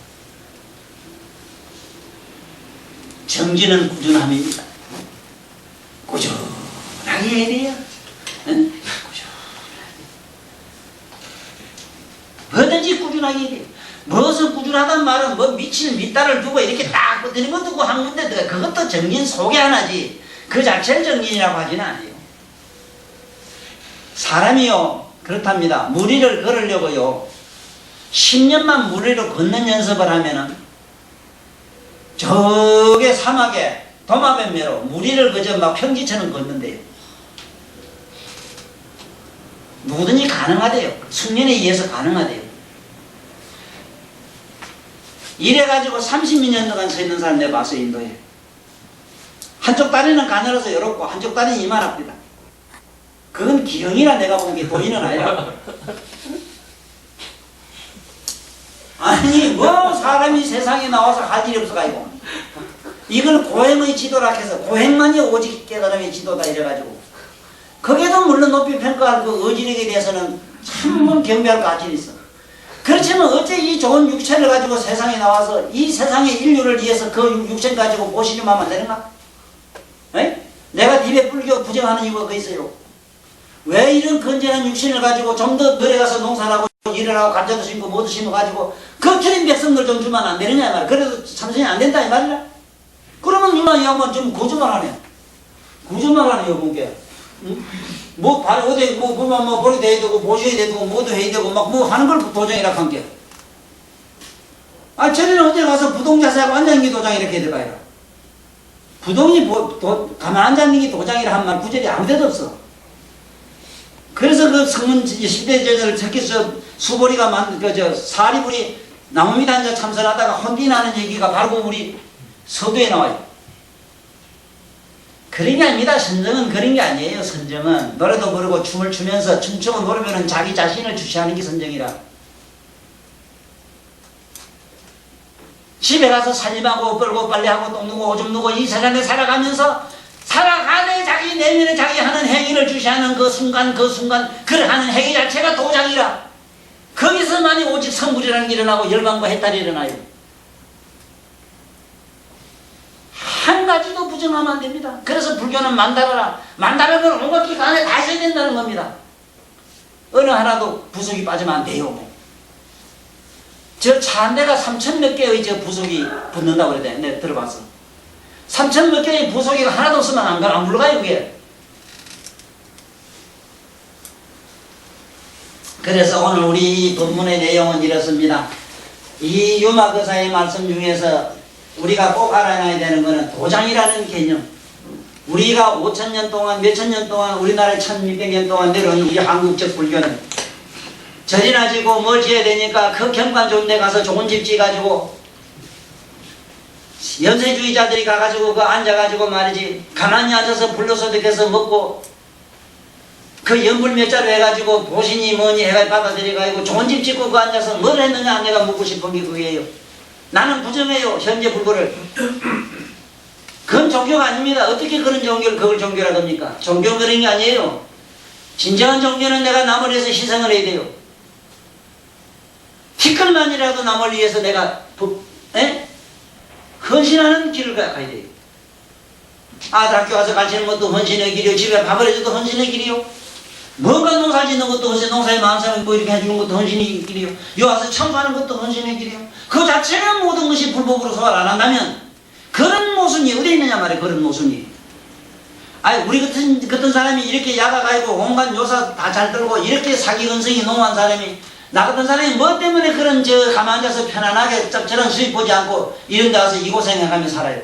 정진은 꾸준함입니다. 꾸준하게 해야 돼요. 응? 뭐든지 꾸준하게 해야 돼요. 무엇을 꾸준하단 말은 뭐 미칠 밑달을 두고 이렇게 딱 버티는 것도 고 한 건데 그것도 정진 속에 하나지 그 자체를 정진이라고 하지는 않아요. 사람이요 그렇답니다. 무리를 걸으려고요 10년만 무리를 걷는 연습을 하면은 저게 사막에 도마뱀매로 무리를 그저 막 평지처럼 걷는데요. 누구든지 가능하대요. 숙련에 의해서 가능하대요. 이래가지고 30년 동안 서 있는 사람 내가 봤어 인도에. 한쪽 다리는 가늘어서 이렇고 한쪽 다리는 이만합니다. 그건 기형이라 내가 본 게 도인은 아니라. 아니 뭐 사람이 세상에 나와서 할 일이 없어가지고 이걸 고행의 지도라 해서 고행만이 오직 깨달음의 지도다 이래가지고 거기에도 물론 높이 평가할 그 의지력에 대해서는 참 경배할 가치는 있어. 그렇지만 어째 이 좋은 육체를 가지고 세상에 나와서 이 세상의 인류를 위해서 그 육체를 가지고 보시좀 하면 안 되는가? 에? 내가 디베 불교 부정하는 이유가 그 있어요. 왜 이런 건전한 육신을 가지고 좀 더 늘어가서 농사하고 일을 하고 감자도 심고 뭐도 심어 가지고 그 틀린 백성들 좀 주면 안 되느냐 이 말이야. 그래도 참선이 안 된다 이 말이야. 그러면 누나 이 양반 좀 거짓말 하네. 거짓말 하네 여분께. 응? 뭐 어디 뭐 버리 돼야 되고 보셔야 되고 뭐도 해야 되고 막 뭐 하는 걸 도장이라 한 게. 아 저리는 어디 가서 부동자세하고 앉아있는 게 도장 이렇게 해봐요. 부동이 가만 앉아있는 게 도장이라 한 말 구절이 아무데도 없어. 그래서 그 성문 시대제를 특히서 수보리가 만든 그 사리불이 나무 밑에 앉아 참선하다가 혼비나는 얘기가 바로 우리 서두에 나와요. 그런 게 아닙니다. 선정은 그런 게 아니에요. 선정은 노래도 부르고 춤을 추면서 춤추고 노래면은 자기 자신을 주시하는 게 선정이라. 집에 가서 살림하고 뻘고 빨래하고 똥 누고 오줌 누고 이 세상에 살아가면서 살아가는 자기 내면에 자기 하는 행위를 주시하는 그 순간 그를 하는 행위 자체가 도장이라. 거기서만이 오직 성불이라는 게 일어나고 열방과 해탈이 일어나요. 한 가지도 부정하면 안 됩니다. 그래서 불교는 만다라라. 만다라는 온갖 기가 안에 다 있어야 된다는 겁니다. 어느 하나도 부속이 빠지면 안 돼요. 저 차 한 대가 3천 몇 개의 저 부속이 붙는다고 그래야 돼. 내가 들어봤어. 3천 몇 개의 부속이 하나도 없으면 안 물러가요, 그게. 그래서 오늘 우리 본문의 내용은 이렇습니다. 이 유마거사의 말씀 중에서 우리가 꼭 알아야 되는 것은 도장이라는 개념. 우리가 5,000년 동안, 몇천 년 동안, 우리나라에 1,600년 동안 내려온 우리 한국적 불교는 절이나 지고 뭘 지어야 되니까 그 경관 좋은 데 가서 좋은 집 지어가지고 연쇄주의자들이 가가지고 그 앉아가지고 말이지 가만히 앉아서 불로소득해서 먹고 그 연불 몇 자로 해가지고 보신이 뭐니 해가 받아들여가지고 좋은 집 짓고 그 앉아서 뭘 했느냐 내가 묻고 싶은 게 그게요. 나는 부정해요. 현재 불교를. 그건 종교가 아닙니다. 어떻게 그런 종교를 그걸 종교라 합니까? 종교 그런 게 아니에요. 진정한 종교는 내가 남을 위해서 희생을 해야 돼요. 티끌만이라도 남을 위해서 내가 헌신하는 길을 가야 돼요. 아들 학교 와서 가르치는 것도 헌신의 길이요. 집에 밥을 해줘도 헌신의 길이요. 뭔가 농사 짓는 것도 헌신, 농사에 마음싸움 있고 이렇게 해주는 것도 헌신의 길이요. 여 와서 청소하는 것도 헌신의 길이요. 그 자체가 모든 것이 불법으로 소화를 안 한다면 그런 모순이 어디 있느냐 말이에요. 그런 모순이. 아니 우리 같은 사람이 이렇게 야가가지고 온갖 요사 다 잘 들고 이렇게 사기 근성이 농한 사람이 나 같은 사람이 뭐 때문에 그런 가만히 앉아서 편안하게 짭짤한 수입 보지 않고 이런 데 와서 이 고생해가며 살아요.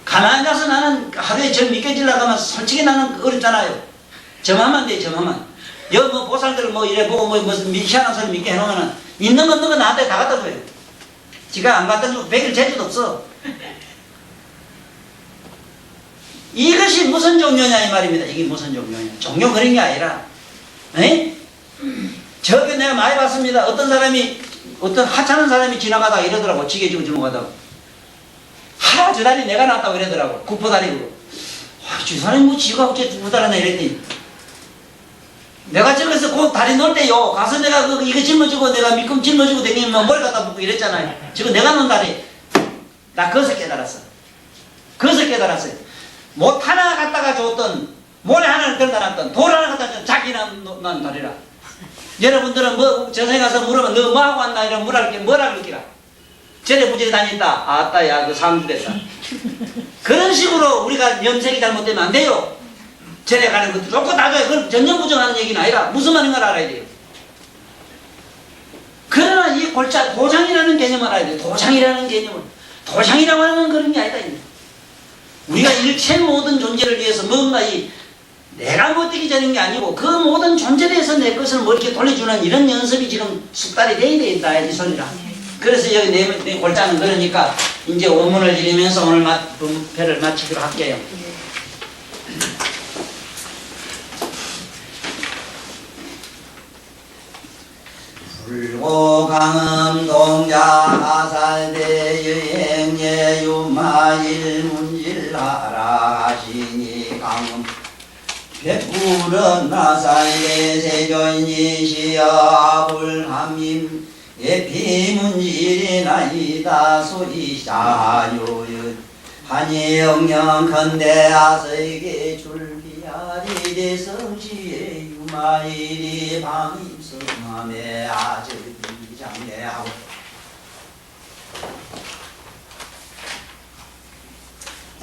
가만히 앉아서 나는 하루에 점 믿겨지려고 하면 솔직히 나는 어렵잖아요. 점하면 돼, 점하면. 여기 뭐 보살들 뭐 이래 보고 뭐 무슨 희한한 소리 믿게 해놓으면은 있는 거 없는 거 나한테 다 갖다 줘요. 지가 안 갖다 주고 100일 재주도 없어. 이것이 무슨 종교냐 이 말입니다. 이게 무슨 종교냐. 종교 그런 게 아니라 에? 저게 내가 많이 봤습니다. 어떤 사람이 어떤 하찮은 사람이 지나가다가 이러더라고. 지게 지고 지나가다가 저 다리 내가 낳았다고 이러더라고. 구포다리고. 저 사람이 뭐 지가 어째 구포다리나 이랬더니 내가 저기서 그 다리 놓을 때요 가서 내가 이거 짊어지고 내가 미금 짊어지고 다니면 머리 갖다 붓고 이랬잖아요. 지금 내가 놓은 다리 나 거기서 깨달았어. 거기서 깨달았어요. 못 하나 갖다가 줬던 모래 하나를 들다 놨던 돌 하나 갖다 줬던 자기나 놓은 다리라. 여러분들은 뭐 저승에 가서 물으면 너 뭐하고 왔나 이러면 뭐라 그럴기라. 저래 부지에 다녔다. 아따 야 그 사람 됐다. 그런 식으로 우리가 염색이 잘못되면 안 돼요. 절에 가는 것도 좋고 나중에 그건 전혀 부정하는 얘기는 아니라 무슨 말인 걸 알아야 돼요. 그러나 이 골자 도장이라는 개념을 알아야 돼요. 도장이라는 개념은 도장이라고 하는 건 그런 게 아니다. 우리가 일체 모든 존재를 위해서 뭔가 내가 뭐 되기 전인 게 아니고 그 모든 존재에 대해서 내 것을 뭐 이렇게 돌려주는 이런 연습이 지금 숙달이 돼야 된다 이 소리라. 그래서 여기 내 골자는 그러니까 이제 원문을 읽으면서 오늘 분패를 마치기로 할게요. 불고강음 동자하살대 여행예 유마일문질하라 하시니 강음 백불은 나살대 세존이시여 불함임 예피문질이나이다 소이샤요윤 한이영영 컨대하서에게 줄비하리 대성시에 유마일이 방임성함에 아저비 장례하고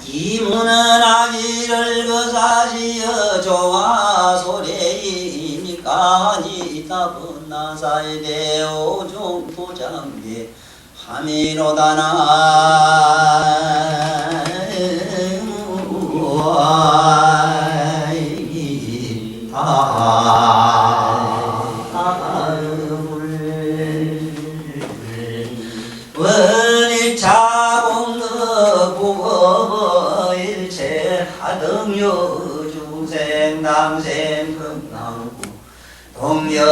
이문은 아기를 거사시어 조화 소래이니까 니타 분나사에 대오 종도장계 하미로다나 하등여 중생 남생 금나무 동여